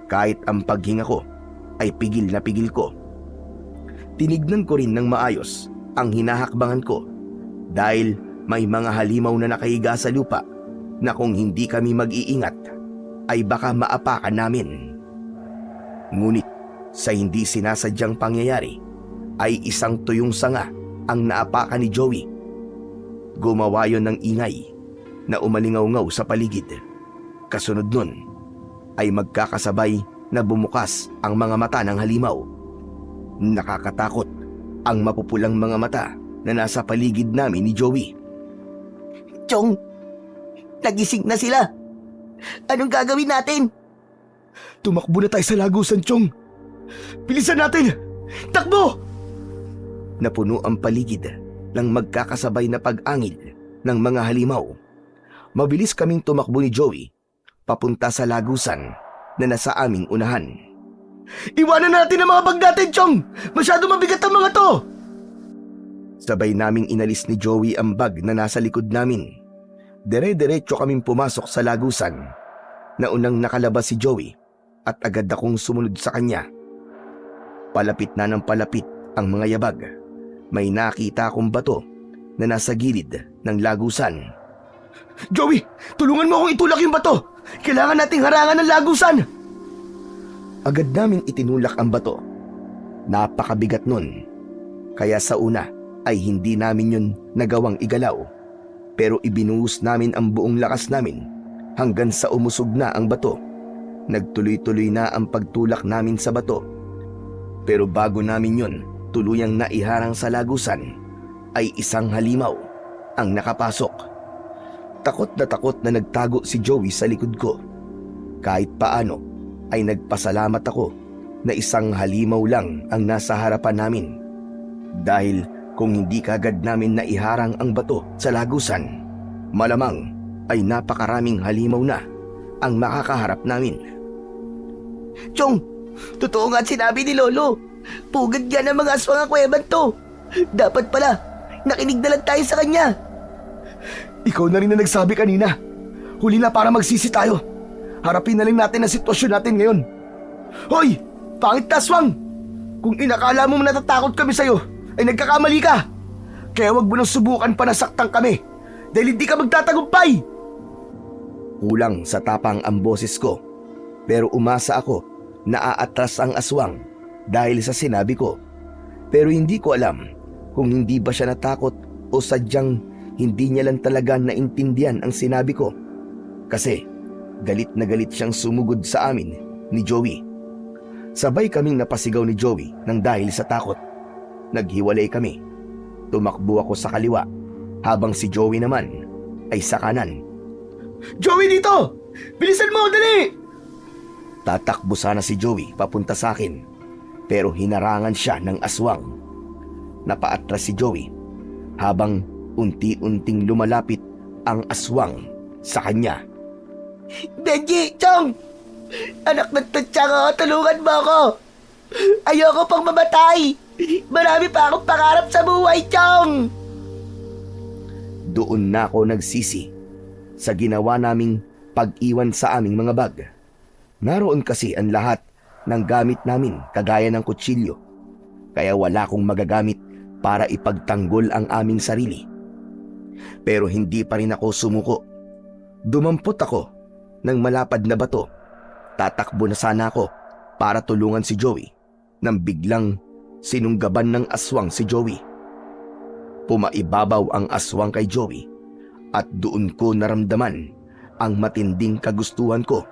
Kahit ang paghinga ko ay pigil na pigil ko. Tinignan ko rin ng maayos ang hinahakbangan ko dahil may mga halimaw na nakahiga sa lupa na kung hindi kami mag-iingat ay baka maapakan namin. Ngunit sa hindi sinasadyang pangyayari ay isang tuyong sanga ang naapakan ni Joey. Gumawa yon ng ingay na umalingaw-ngaw sa paligid. Kasunod nun ay magkakasabay na bumukas ang mga mata ng halimaw. Nakakatakot ang mapupulang mga mata na nasa paligid namin ni Joey. Chong, nagising na sila. Anong gagawin natin? Tumakbo na tayo sa lagusan, Chong. Bilisan natin! Takbo! Napuno ang paligid ng magkakasabay na pag-angil ng mga halimaw. Mabilis kaming tumakbo ni Joey papunta sa lagusan na nasa aming unahan. Iwanan natin ang mga bag natin, Chong! Masyado mabigat ang mga to! Sabay naming inalis ni Joey ang bag na nasa likod namin. Dire-diretso kaming pumasok sa lagusan. Naunang nakalabas si Joey at agad akong sumunod sa kanya. Palapit na ng palapit ang mga yabag. May nakita akong bato na nasa gilid ng lagusan. Joey, tulungan mo akong itulak yung bato! Kailangan nating harangan ng lagusan! Agad namin itinulak ang bato. Napakabigat nun. Kaya sa una ay hindi namin yun nagawang igalaw. Pero ibinuhos namin ang buong lakas namin hanggang sa umusog na ang bato. Nagtuloy-tuloy na ang pagtulak namin sa bato. Pero bago namin yun tuluyang naiharang sa lagusan, ay isang halimaw ang nakapasok. Takot na nagtago si Joey sa likod ko. Kahit paano ay nagpasalamat ako na isang halimaw lang ang nasa harapan namin. Dahil kung hindi kagad namin naiharang ang bato sa lagusan, malamang ay napakaraming halimaw na ang makakaharap namin. Chong, totoo nga sinabi ni Lolo. Pugad nga ng mga aswang ang kuweban to. Dapat pala, nakinig na lang tayo sa kanya. Ikaw na rin na nagsabi kanina. Huli na para magsisi tayo. Harapin na lang natin ang sitwasyon natin ngayon. Hoy! Pangit na aswang! Kung inakala mo natatakot kami sa'yo, ay nagkakamali ka. Kaya wag mo nang subukan pa na saktan kami. Dahil hindi ka magtatagumpay. Kulang sa tapang ang boses ko. Pero umasa ako na aatras ang aswang dahil sa sinabi ko. Pero hindi ko alam kung hindi ba siya natakot o sadyang hindi niya lang talaga naintindihan ang sinabi ko. Kasi galit na galit siyang sumugod sa amin ni Joey. Sabay kaming napasigaw ni Joey nang dahil sa takot. Naghiwalay kami. Tumakbo ako sa kaliwa habang si Joey naman ay sa kanan. Joey, dito! Bilisan mo, dali! Tatakbo sana si Joey papunta sa akin, pero hinarangan siya ng aswang. Napaatras si Joey habang unti-unting lumalapit ang aswang sa kanya. Benji, Chong! Anak ng tutsang, tulungan mo ako! Ayoko pang mamatay! Marami pa akong pangarap sa buhay, Chong! Doon na ako nagsisi sa ginawa naming pag-iwan sa aming mga bag. Naroon kasi ang lahat ng gamit namin kagaya ng kutsilyo. Kaya wala akong magagamit para ipagtanggol ang aming sarili. Pero hindi pa rin ako sumuko. Dumampot ako ng malapad na bato. Tatakbo na sana ako para tulungan si Joey nang biglang sinunggaban ng aswang si Joey. Pumaibabaw ang aswang kay Joey at doon ko naramdaman ang matinding kagustuhan ko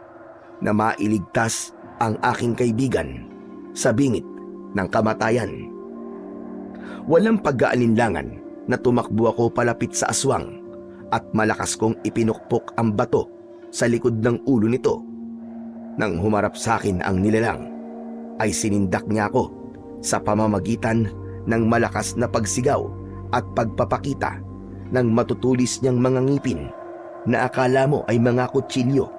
na mailigtas ang aking kaibigan sa bingit ng kamatayan. Walang pag-aalinlangan na tumakbo ako palapit sa aswang at malakas kong ipinukpok ang bato sa likod ng ulo nito. Nang humarap sa akin ang nilalang, ay sinindak niya ako sa pamamagitan ng malakas na pagsigaw at pagpapakita ng matutulis niyang mga ngipin na akala mo ay mga kutsilyo.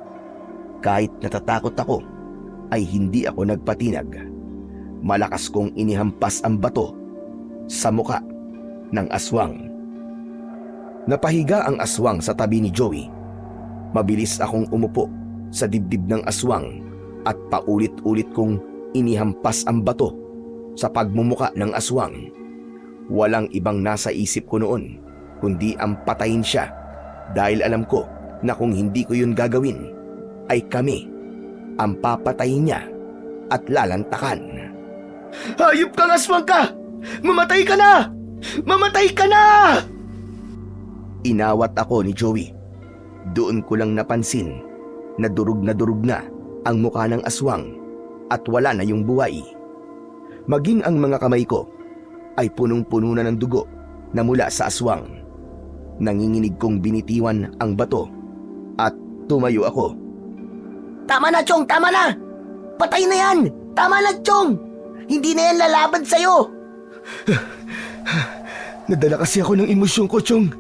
Kahit natatakot ako, ay hindi ako nagpatinag. Malakas kong inihampas ang bato sa muka ng aswang. Napahiga ang aswang sa tabi ni Joey. Mabilis akong umupo sa dibdib ng aswang at paulit-ulit kong inihampas ang bato sa pagmumuka ng aswang. Walang ibang nasa isip ko noon kundi ang patayin siya dahil alam ko na kung hindi ko yun gagawin ay kami ang papatayin niya at lalantakan. Hayop kang aswang ka! Mamatay ka na! Mamatay ka na! Inawat ako ni Joey. Doon ko lang napansin na durug na ang mukha ng aswang at wala na yung buhay. Maging ang mga kamay ko ay punong-puno na ng dugo na mula sa aswang. Nanginginig kong binitiwan ang bato at tumayo ako. Tama na, Chong! Tama na! Patay na yan! Tama na, Chong! Hindi na yan lalaban sa'yo! Nadala kasi ako ng emosyon ko, Chong.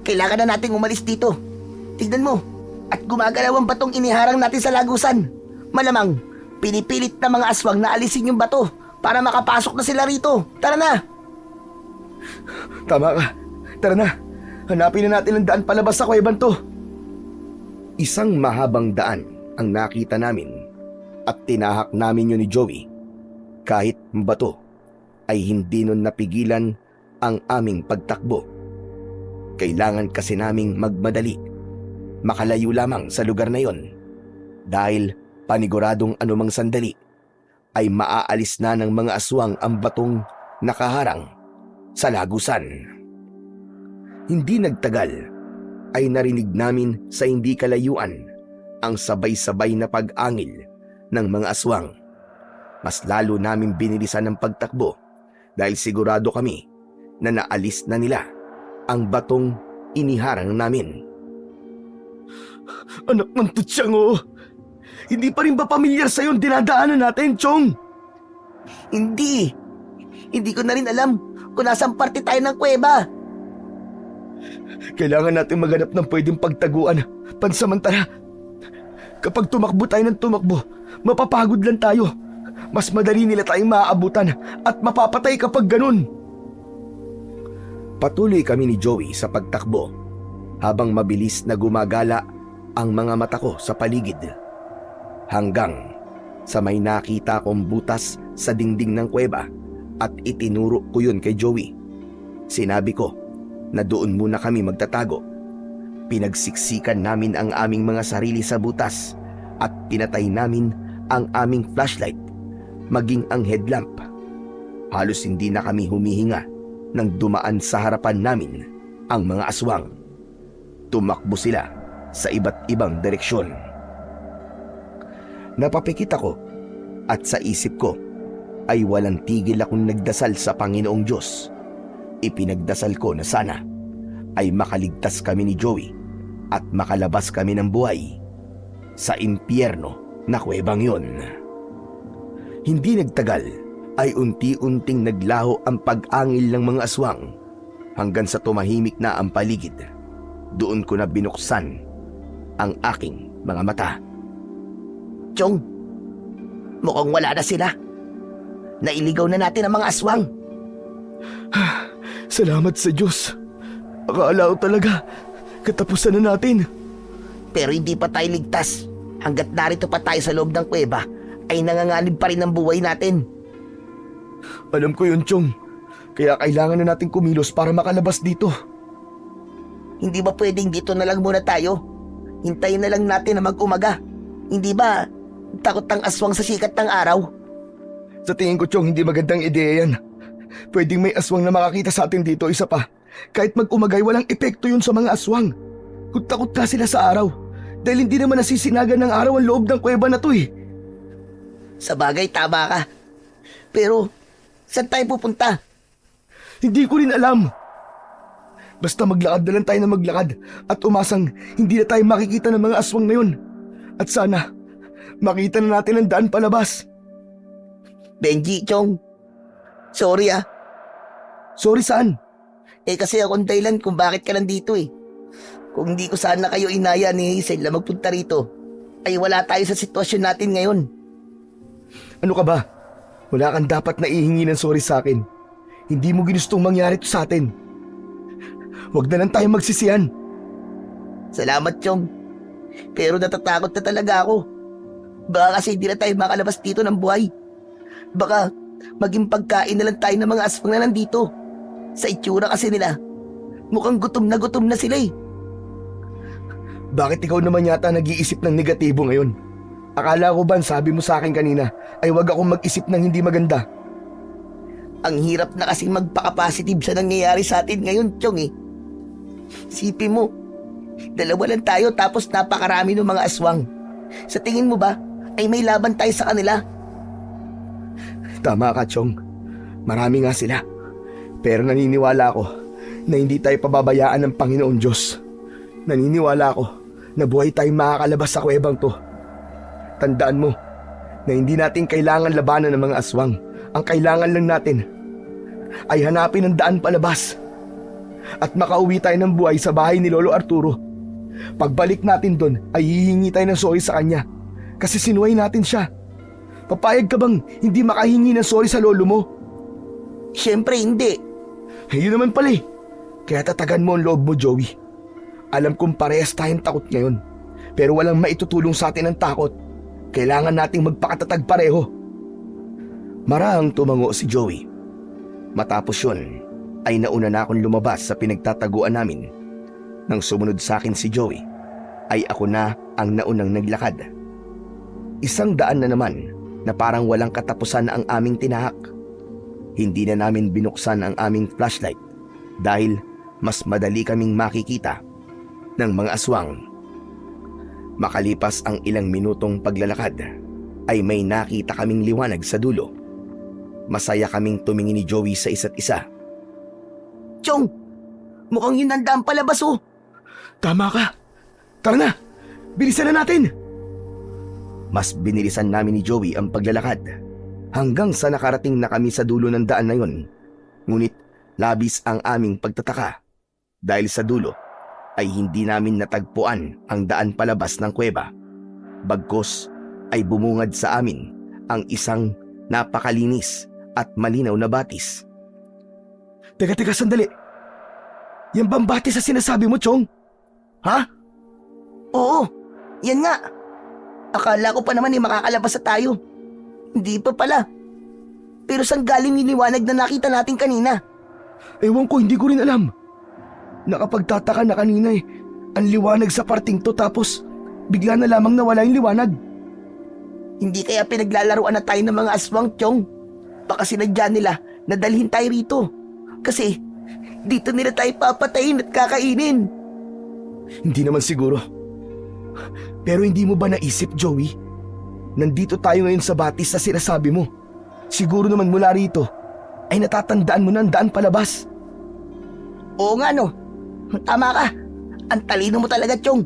Kailangan na nating umalis dito. Tignan mo, at gumagalaw ang batong iniharang natin sa lagusan. Malamang, pinipilit na mga aswang na alisin yung bato para makapasok na sila rito. Tara na! Tama ka. Tara na. Hanapin na natin ang daan palabas sa kuwebang to. Isang mahabang daan ang nakita namin at tinahak namin yun ni Joey. Kahit bato ay hindi nun napigilan ang aming pagtakbo. Kailangan kasi naming magmadali, makalayo lamang sa lugar na yon, dahil paniguradong anumang sandali ay maaalis na ng mga aswang ang batong nakaharang sa lagusan. Hindi nagtagal ay narinig namin sa hindi kalayuan ang sabay-sabay na pag-angil ng mga aswang. Mas lalo namin binilisan ng pagtakbo dahil sigurado kami na naalis na nila ang batong iniharang namin. Anak ng tutsyang, hindi pa rin ba pamilyar sa'yo ang dinadaanan natin, Chong? Hindi. Hindi ko na rin alam kung nasang parte tayo ng kuweba. Kailangan natin maghanap ng pwedeng pagtaguan pansamantala. Kapag tumakbo tayo ng tumakbo, mapapagod lang tayo. Mas madali nila tayong maaabutan at mapapatay kapag ganun. Patuloy kami ni Joey sa pagtakbo habang mabilis na gumagala ang mga mata ko sa paligid. Hanggang sa may nakita kong butas sa dingding ng kuweba at itinuro ko yun kay Joey. Sinabi ko na doon muna kami magtatago. Pinagsiksikan namin ang aming mga sarili sa butas at pinatay namin ang aming flashlight, maging ang headlamp. Halos hindi na kami humihinga nang dumaan sa harapan namin ang mga aswang. Tumakbo sila sa iba't ibang direksyon. Napapikit ako at sa isip ko ay walang tigil akong nagdasal sa Panginoong Diyos. Ipinagdasal ko na sana ay makaligtas kami ni Joey at makalabas kami ng buhay sa impyerno na kuwebang yon. Hindi nagtagal ay unti-unting naglaho ang pag-angil ng mga aswang hanggang sa tumahimik na ang paligid. Doon ko na binuksan ang aking mga mata. Chong, mukhang wala na sila. Nailigaw na natin ang mga aswang. Salamat sa Diyos. Akala ko talaga katapusan na natin. Pero hindi pa tayo ligtas. Hanggat narito pa tayo sa loob ng kuweba, ay nanganganib pa rin ang buhay natin. Alam ko yun, Chong. Kaya kailangan na natin kumilos para makalabas dito. Hindi ba pwedeng dito na lang muna tayo? Hintayin na lang natin na mag-umaga. Hindi ba takot ang aswang sa sikat ng araw? Sa tingin ko, Chong, hindi magandang ideya yan. Pwedeng may aswang na makakita sa atin dito, isa pa. Kahit mag-umagay, walang epekto yun sa mga aswang. Kung takot ka sila sa araw, dahil hindi naman nasisinagan ng araw ang loob ng kuweba na to eh. Sa bagay, tama ka. Pero, saan tayo pupunta? Hindi ko rin alam. Basta maglakad na lang tayo na maglakad at umasang hindi na tayo makikita ng mga aswang na yun. At sana, makita na natin ang daan palabas. Benji, Chong. Sorry ah. Sorry saan? Kasi akong dahilan kung bakit ka nandito eh. Kung hindi ko sana kayo inaya ni Hazel na magpunta rito, ay wala tayo sa sitwasyon natin ngayon. Ano ka ba? Wala kang dapat na ihingi ng sorry sa akin. Hindi mo ginustong mangyari to sa atin. Huwag na lang tayo magsisihan. Salamat, Chong. Pero natatakot na talaga ako. Baka kasi hindi na tayo makalabas dito ng buhay. Baka maging pagkain na lang tayo ng mga aswang na nandito. Sa itsura kasi nila, mukhang gutom na sila eh. Bakit ikaw naman yata nag-iisip ng negatibo ngayon? Akala ko ba sabi mo sa akin kanina ay wag akong mag-isip ng hindi maganda? Ang hirap na kasing magpaka-positive sa nangyayari sa atin ngayon, Chong eh. Sipin mo, dalawa lang tayo tapos napakarami ng mga aswang. Sa tingin mo ba ay may laban tayo sa kanila? Tama ka, Chong. Marami nga sila. Pero naniniwala ako na hindi tayo pababayaan ng Panginoon Diyos. Naniniwala ako na buhay tayong makakalabas sa kuwebang to. Tandaan mo na hindi natin kailangan labanan ng mga aswang. Ang kailangan lang natin ay hanapin ang daan palabas. At makauwi tayo ng buhay sa bahay ni Lolo Arturo. Pagbalik natin doon ay hihingi tayo ng sorry sa kanya. Kasi sinuway natin siya. Papayag ka bang hindi makahingi ng sorry sa lolo mo? Siyempre hindi. Yun naman pala eh. Kaya tatagan mo ang loob mo, Joey. Alam kong parehas tayong takot ngayon. Pero walang maitutulong sa atin ang takot. Kailangan nating magpakatatag pareho. Marahang tumango si Joey. Matapos yun, ay nauna na akong lumabas sa pinagtataguan namin. Nang sumunod sa akin si Joey, ay ako na ang naunang naglakad. Isang daan na naman na parang walang katapusan ang aming tinahak. Hindi na namin binuksan ang aming flashlight dahil mas madali kaming makikita ng mga aswang. Makalipas ang ilang minutong paglalakad, ay may nakita kaming liwanag sa dulo. Masaya kaming tumingin ni Joey sa isa't isa. Chong, mukhang yun ang daan palabas oh. Tama ka. Tara na, bilisan na natin. Mas binilisan namin ni Joey ang paglalakad hanggang sa nakarating na kami sa dulo ng daan na yun. Ngunit labis ang aming pagtataka dahil sa dulo ay hindi namin natagpuan ang daan palabas ng kuweba. Bagkus ay bumungad sa amin ang isang napakalinis at malinaw na batis. Teka, sandali. Yan bang batis sa sinasabi mo, Chong? Ha? Oo, yan nga. Akala ko pa naman makakalabas na tayo. Hindi pa pala. Pero saan galing yung liwanag na nakita natin kanina? Ewan ko, hindi ko rin alam. Nakapagtataka na kanina eh. Ang liwanag sa parting to tapos bigla na lamang nawala yung liwanag. Hindi kaya pinaglalaruan na tayo ng mga aswang, Chong. Baka sinadya nila na dalhin tayo rito. Kasi dito nila tayo papatayin at kakainin. Hindi naman siguro. Pero hindi mo ba naisip, Joey? Nandito tayo ngayon sa batis na sinasabi mo. Siguro naman mula rito ay natatandaan mo na ang daan palabas. Oo nga no. Tama ka. Ang talino mo talaga, Chong.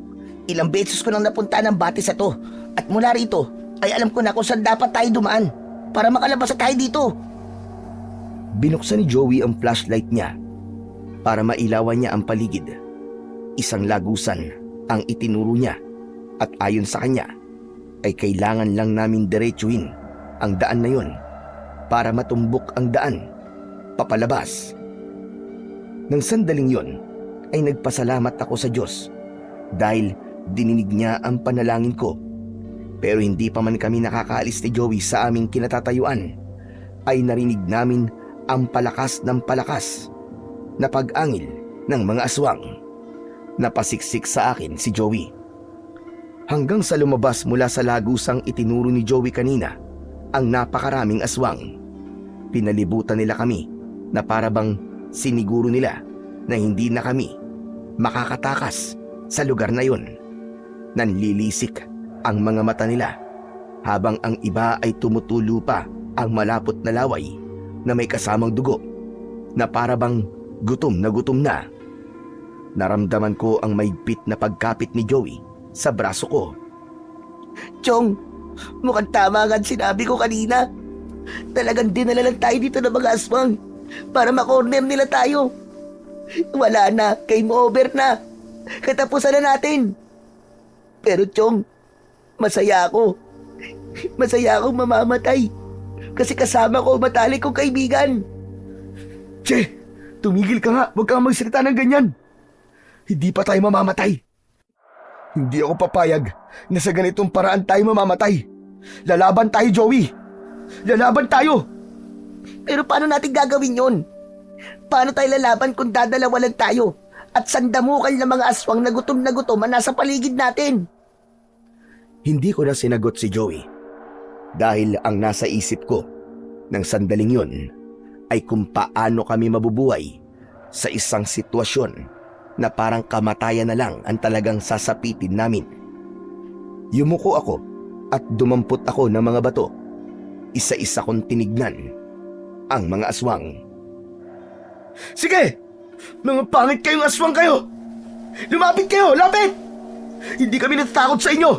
Ilang beses ko nang napunta ng batis na to. At mula rito ay alam ko na kung saan dapat tayo dumaan para makalabas na tayo dito. Binuksan ni Joey ang flashlight niya para mailawan niya ang paligid. Isang lagusan ang itinuro niya at ayon sa kanya ay kailangan lang namin diretsuhin ang daan na yon para matumbok ang daan papalabas. Nang sandaling yon ay nagpasalamat ako sa Diyos dahil dininig niya ang panalangin ko. Pero hindi pa man kami nakakaalis ni Joey sa aming kinatatayuan ay narinig namin ang palakas ng palakas na pag-angil ng mga aswang. Napasiksik sa akin si Joey. Hanggang sa lumabas mula sa lagusang itinuro ni Joey kanina ang napakaraming aswang. Pinalibutan nila kami na parabang siniguro nila na hindi na kami makakatakas sa lugar na yun. Nanlilisik ang mga mata nila habang ang iba ay tumutulo pa ang malapot na laway na may kasamang dugo na parabang gutom na. Naramdaman ko ang maigpit na pagkapit ni Joey sa braso ko. Chong, mukhang tama nga ang sinabi ko kanina. Talagang dinala lang tayo dito ng mga aswang para makorner nila tayo. Wala na, game over na. Katapusan na natin. Pero Chong, masaya ako. Masaya akong mamamatay. Kasi kasama ko matalik kong kaibigan. Che, tumigil ka nga. Huwag kang magsalita ng ganyan. Hindi pa tayo mamamatay. Hindi ako papayag na sa ganitong paraan tayo mamamatay. Lalaban tayo, Joey. Lalaban tayo. Pero paano natin gagawin yon? Paano tayo lalaban kung dadalawa lang tayo at sandamukal ng mga aswang na gutom ang nasa paligid natin? Hindi ko na sinagot si Joey dahil ang nasa isip ko ng sandaling yun ay kung paano kami mabubuhay sa isang sitwasyon na parang kamatayan na lang ang talagang sasapitin namin. Yumuko ako at dumampot ako ng mga bato. Isa-isa kong tinignan ang mga aswang. Sige! Mga pangit kayong aswang kayo! Lumapit kayo! Lapit! Hindi kami natatakot sa inyo!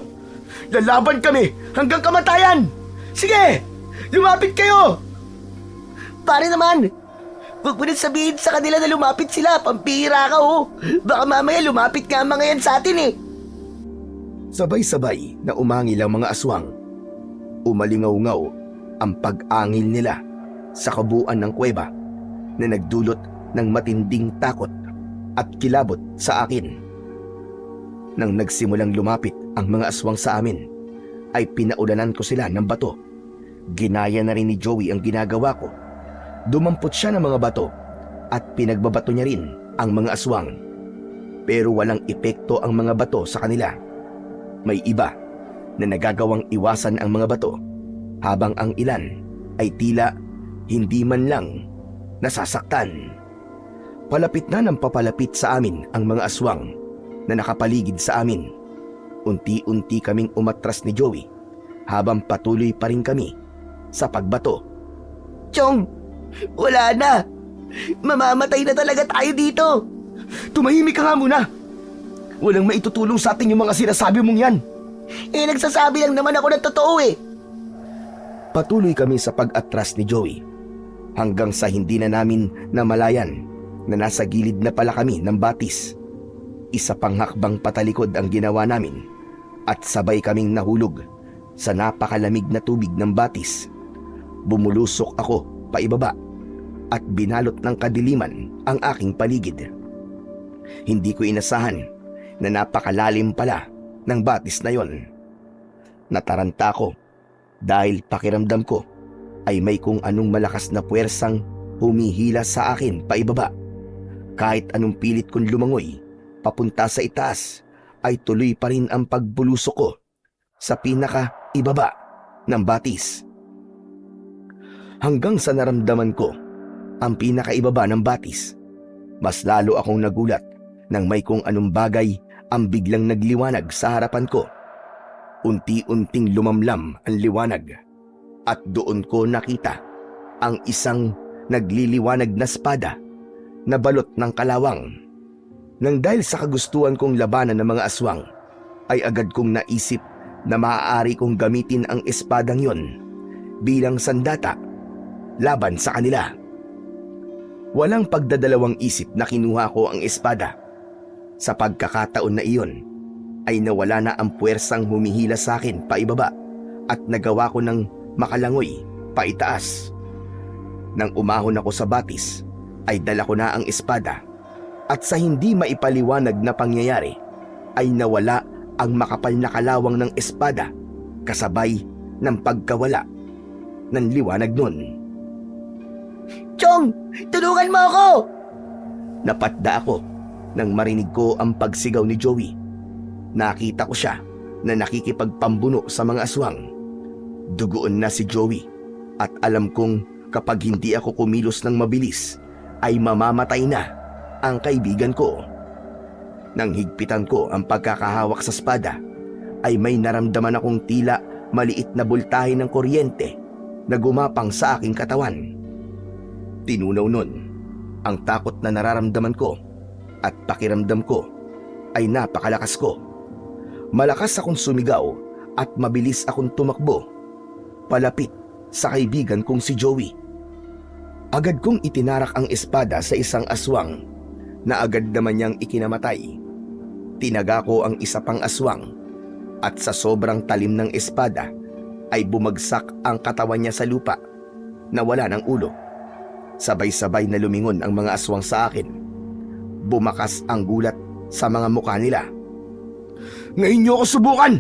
Lalaban kami hanggang kamatayan! Sige! Lumapit kayo! Pare naman! Huwag mo rin sabihin sa kanila na lumapit sila. Pampira ka oh. Baka mamaya lumapit nga ang mga yan sa atin eh. Sabay-sabay na umangil ang mga aswang. Umalingaw-ngaw ang pag-angil nila sa kabuuan ng kuweba na nagdulot ng matinding takot at kilabot sa akin. Nang nagsimulang lumapit ang mga aswang sa amin, ay pinaulanan ko sila ng bato. Ginaya na rin ni Joey ang ginagawa ko. Dumampot siya ng mga bato at pinagbabato niya rin ang mga aswang. Pero walang epekto ang mga bato sa kanila. May iba na nagagawang iwasan ang mga bato, habang ang ilan ay tila hindi man lang nasasaktan. Palapit na ng papalapit sa amin ang mga aswang na nakapaligid sa amin. Unti-unti kaming umatras ni Joey habang patuloy pa rin kami sa pagbato. Chong, wala na. Mamamatay na talaga tayo dito. Tumahimik ka nga muna! Walang maitutulong sa atin yung mga sinasabi mong yan. Nagsasabi lang naman ako ng totoo eh. Patuloy kami sa pag-atras ni Joey hanggang sa hindi na namin namalayan na nasa gilid na pala kami ng batis. Isa pang hakbang patalikod ang ginawa namin at sabay kaming nahulog sa napakalamig na tubig ng batis. Bumulusok ako paibaba at binalot ng kadiliman ang aking paligid. Hindi ko inasahan na napakalalim pala ng batis na yon. Nataranta ko dahil pakiramdam ko ay may kung anong malakas na puwersang humihila sa akin paibaba. Kahit anong pilit kong lumangoy papunta sa itaas, ay tuloy pa rin ang pagbulusok ko sa pinaka-ibaba ng batis. Hanggang sa naramdaman ko ang pinaka-ibaba ng batis, mas lalo akong nagulat nang may kung anong bagay ang biglang nagliwanag sa harapan ko. Unti-unting lumamlam ang liwanag at doon ko nakita ang isang nagliliwanag na espada na balot ng kalawang. Nang dahil sa kagustuhan kong labanan ng mga aswang, ay agad kong naisip na maaari kong gamitin ang espadang yon bilang sandata laban sa kanila. Walang pagdadalawang isip na kinuha ko ang espada. Sa pagkakataon na iyon, ay nawala na ang puwersang humihila sa akin paibaba at nagawa ko ng makalangoy paitaas. Nang umahon ako sa batis, ay dala ko na ang espada. At sa hindi maipaliwanag na pangyayari, ay nawala ang makapal na kalawang ng espada kasabay ng pagkawala ng liwanag nun. Chong, tulungan mo ako! Napatda ako nang marinig ko ang pagsigaw ni Joey. Nakita ko siya na nakikipagpambuno sa mga aswang. Dugoon na si Joey at alam kong kapag hindi ako kumilos ng mabilis ay mamamatay na ang kaibigan ko. Nang higpitan ko ang pagkakahawak sa espada, ay may naramdaman akong tila maliit na boltahe ng kuryente na gumapang sa aking katawan. Tinunaw nun ang takot na nararamdaman ko at pakiramdam ko ay napakalakas ko. Malakas akong sumigaw at mabilis akong tumakbo palapit sa kaibigan kong si Joey. Agad kong itinarak ang espada sa isang aswang na agad naman niyang ikinamatay. Tinaga ko ang isa pang aswang at sa sobrang talim ng espada ay bumagsak ang katawan niya sa lupa na wala ng ulo. Sabay-sabay na lumingon ang mga aswang sa akin. Bumakas ang gulat sa mga mukha nila. Ngayon niyo ako subukan!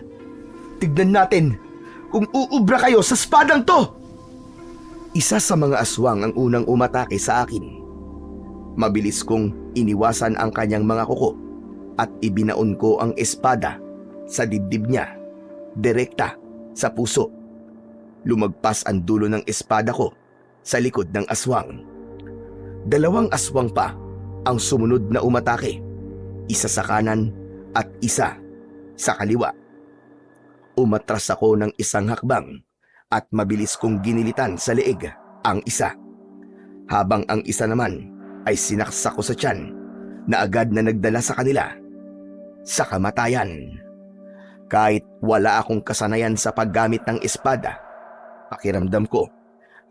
Tignan natin kung uubra kayo sa espadang to! Isa sa mga aswang ang unang umatake sa akin. Mabilis kong iniwasan ang kanyang mga kuko at ibinaon ko ang espada sa dibdib niya, direkta sa puso. Lumagpas ang dulo ng espada ko sa likod ng aswang. Dalawang aswang pa ang sumunod na umatake, isa sa kanan at isa sa kaliwa. Umatras ako ng isang hakbang at mabilis kong ginilitan sa leeg ang isa, habang ang isa naman ay sinaksak ko sa tiyan na agad na nagdala sa kanila sa kamatayan. Kahit wala akong kasanayan sa paggamit ng espada, pakiramdam ko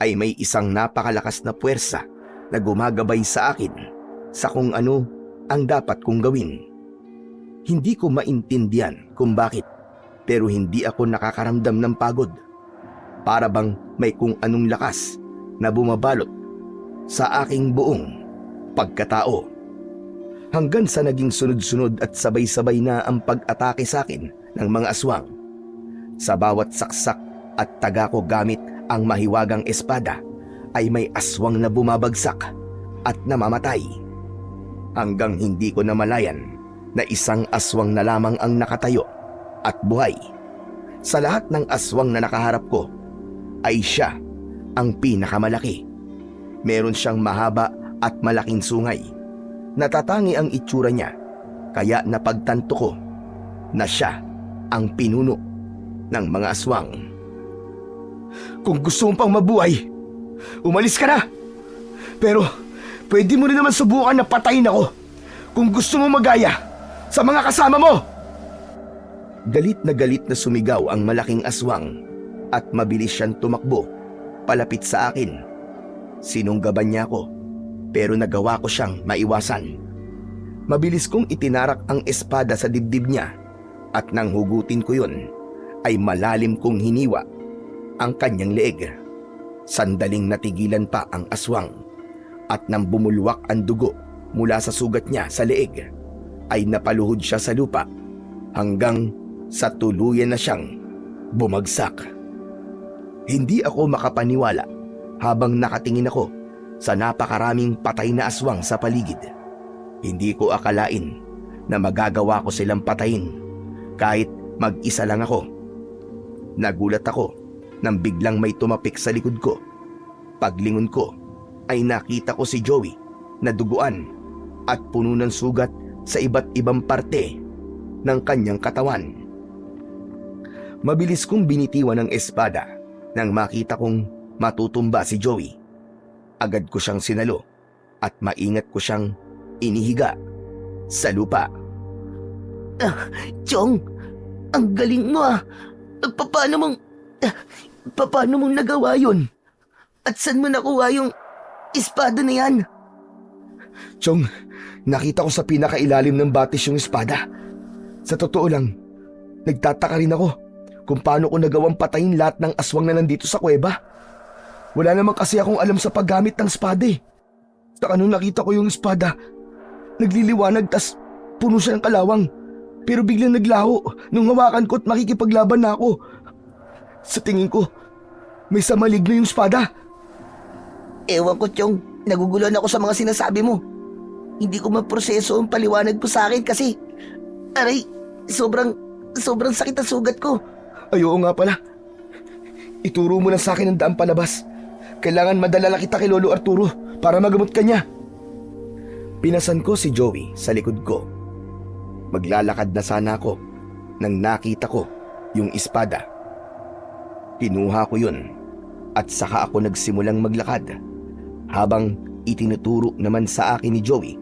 ay may isang napakalakas na puwersa na gumagabay sa akin sa kung ano ang dapat kong gawin. Hindi ko maintindihan kung bakit, pero hindi ako nakakaramdam ng pagod. Para bang may kung anong lakas na bumabalot sa aking buong pagkatao. Hanggang sa naging sunod-sunod at sabay-sabay na ang pag-atake sa akin ng mga aswang. Sa bawat saksak at taga ko gamit ang mahiwagang espada ay may aswang na bumabagsak at namamatay. Hanggang hindi ko namalayan na isang aswang na lamang ang nakatayo at buhay. Sa lahat ng aswang na nakaharap ko ay siya ang pinakamalaki. Meron siyang mahaba at malaking sungay. Natatangi ang itsura niya, kaya napagtanto ko na siya ang pinuno ng mga aswang. Kung gusto mong pang mabuhay, umalis ka na. Pero pwede mo rin naman subukan na patayin ako kung gusto mo magaya sa mga kasama mo. Galit na sumigaw ang malaking aswang at mabilis siyang tumakbo palapit sa akin. Sinunggaban niya ako pero nagawa ko siyang maiwasan. Mabilis kong itinarak ang espada sa dibdib niya at nang hugutin ko yun ay malalim kong hiniwa ang kanyang leeg. Sandaling natigilan pa ang aswang at nang bumulwak ang dugo mula sa sugat niya sa leeg ay napaluhod siya sa lupa hanggang sa tuluyan na siyang bumagsak. Hindi ako makapaniwala habang nakatingin ako sa napakaraming patay na aswang sa paligid. Hindi ko akalain na magagawa ko silang patayin kahit mag-isa lang ako. Nagulat ako nang biglang may tumapik sa likod ko. Paglingon ko ay nakita ko si Joey na duguan at puno ng sugat sa iba't ibang parte ng kanyang katawan. Mabilis kong binitiwan ng espada nang makita kong matutumba si Joey. Agad ko siyang sinalo at maingat ko siyang inihiga sa lupa. Chong, ang galing mo ah. Paano mong nagawa yun? At saan mo nakuha yung espada na yan? Chong, nakita ko sa pinakailalim ng batis yung espada. Sa totoo lang, nagtataka rin ako kung paano ko nagawang patayin lahat ng aswang na nandito sa kuweba. Wala naman kasi akong alam sa paggamit ng espada eh. Saka nung nakita ko yung espada, nagliliwanag tas puno siya ng kalawang. Pero biglang naglaho nung hawakan ko at makikipaglaban na ako. Sa tingin ko, may samaligno yung espada. Ewan ko, Chong. Naguguluhan ako sa mga sinasabi mo. Hindi ko maproseso ang paliwanag mo sa akin kasi, aray, sobrang sakit ang sugat ko. Ay, oo nga pala. Ituro mo na sa akin ang daan palabas. Kailangan madala kita kay Lolo Arturo para magamot ka niya. Pinasan ko si Joey sa likod ko. Maglalakad na sana ako nang nakita ko yung espada. Kinuha ko yun at saka ako nagsimulang maglakad habang itinuturo naman sa akin ni Joey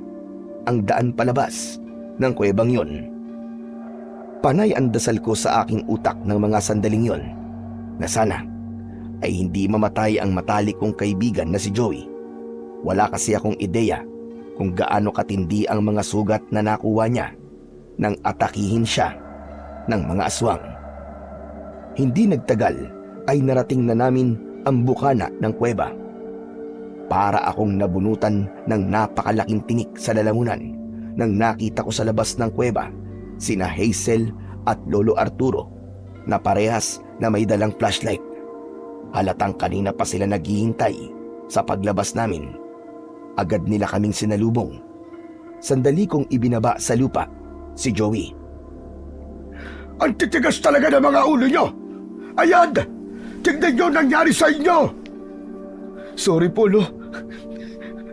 ang daan palabas ng kuwebang yun. Panay ang dasal ko sa aking utak ng mga sandaling yon na sana ay hindi mamatay ang matalik kong kaibigan na si Joey. Wala kasi akong ideya kung gaano katindi ang mga sugat na nakuha niya nang atakihin siya ng mga aswang. Hindi nagtagal ay narating na namin ang bukana ng kuweba. Para akong nabunutan ng napakalaking tinik sa lalamunan nang nakita ko sa labas ng kuweba sina Hazel at Lolo Arturo na parehas na may dalang flashlight. Halatang kanina pa sila naghihintay sa paglabas namin. Agad nila kaming sinalubong. Sandali kong ibinaba sa lupa si Joey. Ang titigas talaga ng mga ulo nyo! Ayan! Tignan nyo ang nangyari sa inyo! Sorry po, Lo.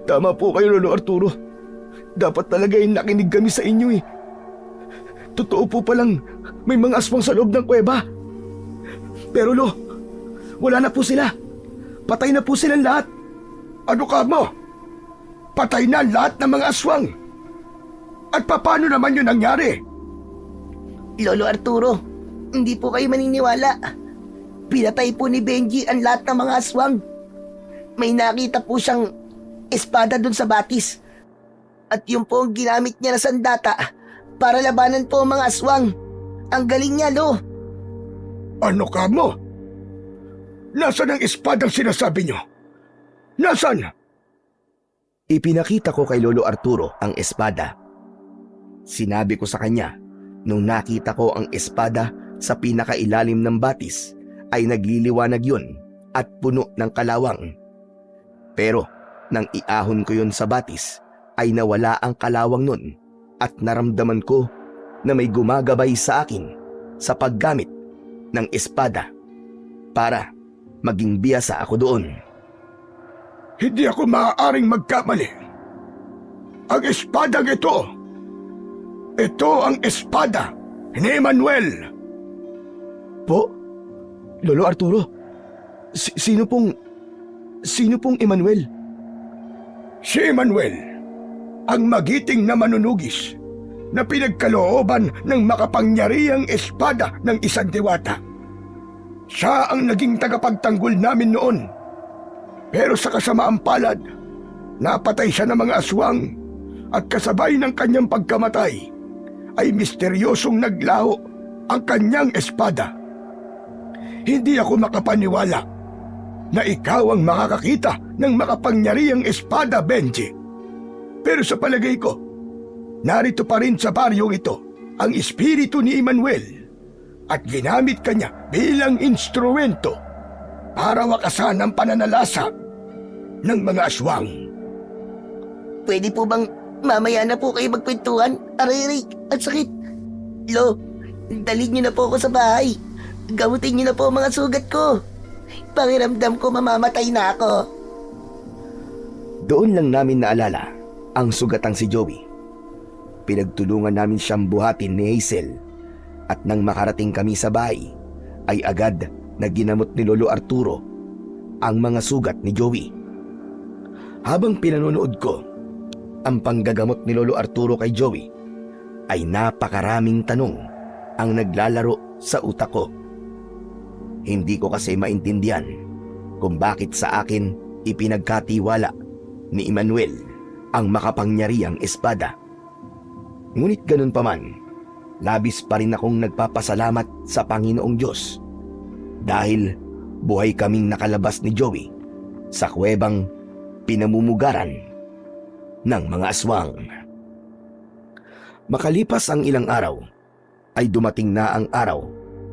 Tama po kayo, Lolo Arturo. Dapat talaga yung nakinig kami sa inyo eh. Totoo po palang may mga aswang sa loob ng kuweba. Pero Lo, wala na po sila. Patay na po silang lahat. Ano ka mo? Patay na lahat ng mga aswang. At paano naman yun nangyari? Lolo Arturo, hindi po kayo maniniwala. Pinatay po ni Benji ang lahat ng mga aswang. May nakita po siyang espada dun sa batis. At yun po ang ginamit niya na sandata para labanan po ang mga aswang. Ang galing niya, Lo. Ano ka mo? Nasaan ang espadang sinasabi nyo? Nasaan? Ipinakita ko kay Lolo Arturo ang espada. Sinabi ko sa kanya, nung nakita ko ang espada sa pinakailalim ng batis, ay nagliliwanag yun at puno ng kalawang. Pero nang iahon ko yun sa batis, ay nawala ang kalawang nun at naramdaman ko na may gumagabay sa akin sa paggamit ng espada para maging biyasa ako doon. Hindi ako maaaring magkamali. Ang espadang ito ang espada ni Manuel. Po? Lolo Arturo? Sino pong Emmanuel? Si Manuel, ang magiting na manunugis na pinagkalooban ng makapangyarihang espada ng isang diwata. Siya ang naging tagapagtanggol namin noon. Pero sa kasamaang palad, napatay siya ng mga aswang at kasabay ng kanyang pagkamatay ay misteryosong naglaho ang kanyang espada. Hindi ako makapaniwala na ikaw ang makakakita ng makapangyarihang espada, Benji. Pero sa palagay ko, narito pa rin sa baryong ito ang espiritu ni Emmanuel at ginamit kanya bilang instrumento para wakasan ang pananalasa ng mga aswang. Pwede po bang mamaya na po kayo magkwentuhan? Aray, ang sakit. Lo, dalhin niyo na po ako sa bahay. Gamutin niyo na po ang mga sugat ko. Pakiramdam ko mamamatay na ako. Doon lang namin naalala ang sugatang si Joey. Pinagtulungan namin siyang buhatin ni Hazel at nang makarating kami sa bahay ay agad na ginamot ni Lolo Arturo ang mga sugat ni Joey. Habang pinanonood ko ang panggagamot ni Lolo Arturo kay Joey, ay napakaraming tanong ang naglalaro sa utak ko. Hindi ko kasi maintindihan kung bakit sa akin ipinagkatiwala ni Emmanuel ang makapangyarihang espada. Ngunit ganun pa man, labis pa rin akong nagpapasalamat sa Panginoong Diyos dahil buhay kaming nakalabas ni Joey sa kuwebang pinamumugaran ng mga aswang. Makalipas ang ilang araw, ay dumating na ang araw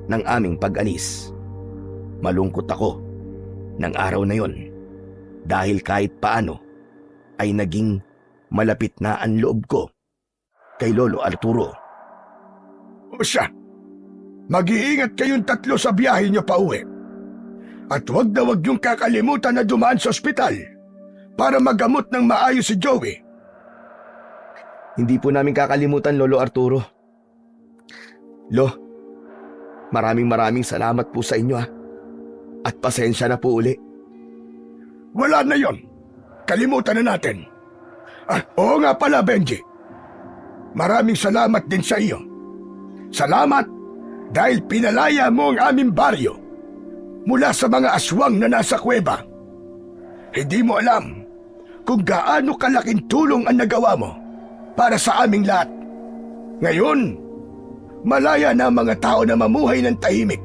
ng aming pag-alis. Malungkot ako ng araw na yon dahil kahit paano ay naging malapit na ang loob ko kay Lolo Arturo. O siya, mag-iingat kayong tatlo sa biyahe niyo pa uwi. At huwag yung kakalimutan na dumaan sa ospital para magamot ng maayos si Joey. Hindi po namin kakalimutan, Lolo Arturo. Lo, maraming salamat po sa inyo at pasensya na po uli. Wala na yon. Kalimutan na natin. Oo nga pala, Benji. Maraming salamat din sa iyo. Salamat dahil pinalaya mo ang aming baryo mula sa mga aswang na nasa kuweba. Hindi mo alam kung gaano kalaking tulong ang nagawa mo para sa aming lahat. Ngayon, malaya na ang mga tao na mamuhay ng tahimik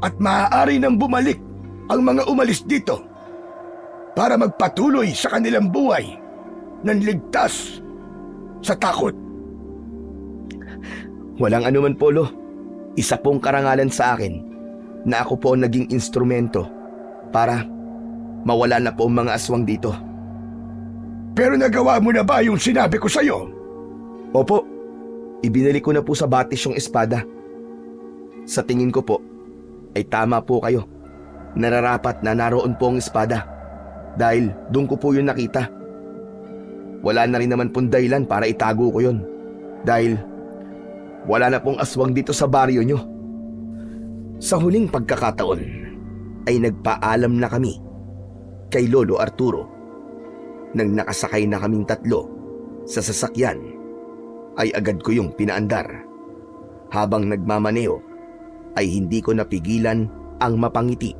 at maaari nang bumalik ang mga umalis dito para magpatuloy sa kanilang buhay ng ligtas sa takot. Walang anuman po, Lo. Isa pong karangalan sa akin na ako po naging instrumento para mawala na po ang mga aswang dito. Pero nagawa mo na ba yung sinabi ko sa'yo? Opo, ibinalik ko na po sa batis yung espada. Sa tingin ko po, ay tama po kayo. Nararapat na naroon po ang espada dahil doon ko po yun nakita. Wala na rin naman pong dahilan para itago ko yun dahil wala na pong aswang dito sa baryo nyo. Sa huling pagkakataon ay nagpaalam na kami kay Lolo Arturo. Nang nakasakay na kaming tatlo sa sasakyan, ay agad ko yung pinaandar. Habang nagmamaneo, ay hindi ko napigilan ang mapangiti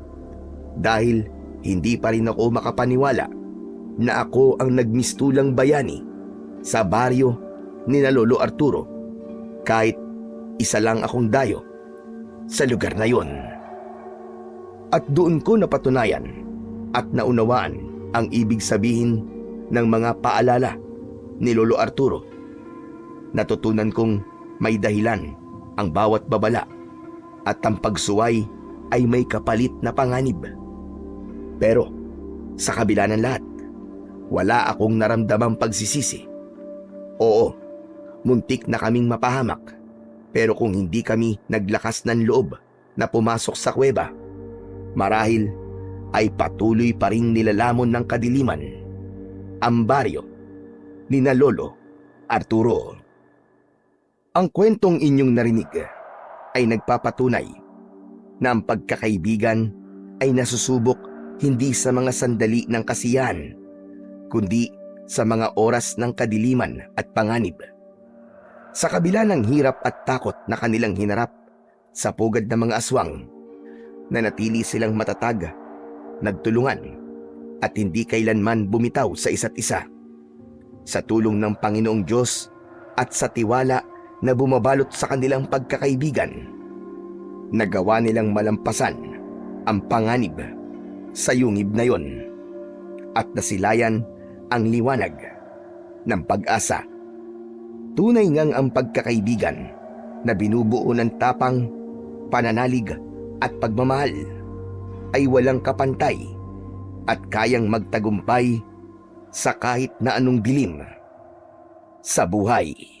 dahil hindi pa rin ako makapaniwala na ako ang nagmistulang bayani sa baryo ni na Lolo Arturo kahit isa lang akong dayo sa lugar na yon. At doon ko napatunayan at naunawaan ang ibig sabihin ng mga paalala ni Lolo Arturo. Natutunan kong may dahilan ang bawat babala at ang pagsuway ay may kapalit na panganib. Pero sa kabila ng lahat, wala akong naramdamang pagsisisi. Oo, muntik na kaming mapahamak, pero kung hindi kami naglakas ng loob na pumasok sa kuweba, marahil ay patuloy pa ring nilalamon ng kadiliman ang baryo ni na Lolo Arturo. Ang kwentong inyong narinig ay nagpapatunay na ang pagkakaibigan ay nasusubok hindi sa mga sandali ng kasiyahan, kundi sa mga oras ng kadiliman at panganib. Sa kabila ng hirap at takot na kanilang hinarap sa pugad ng mga aswang, nanatili silang matatag, nagtulungan, at hindi kailanman bumitaw sa isa't isa. Sa tulong ng Panginoong Diyos at sa tiwala na bumabalot sa kanilang pagkakaibigan, nagawa nilang malampasan ang panganib sa yungib na yon at nasilayan ang liwanag ng pag-asa. Tunay ngang ang pagkakaibigan na binubuo ng tapang, pananalig at pagmamahal ay walang kapantay at kayang magtagumpay sa kahit na anong dilim sa buhay.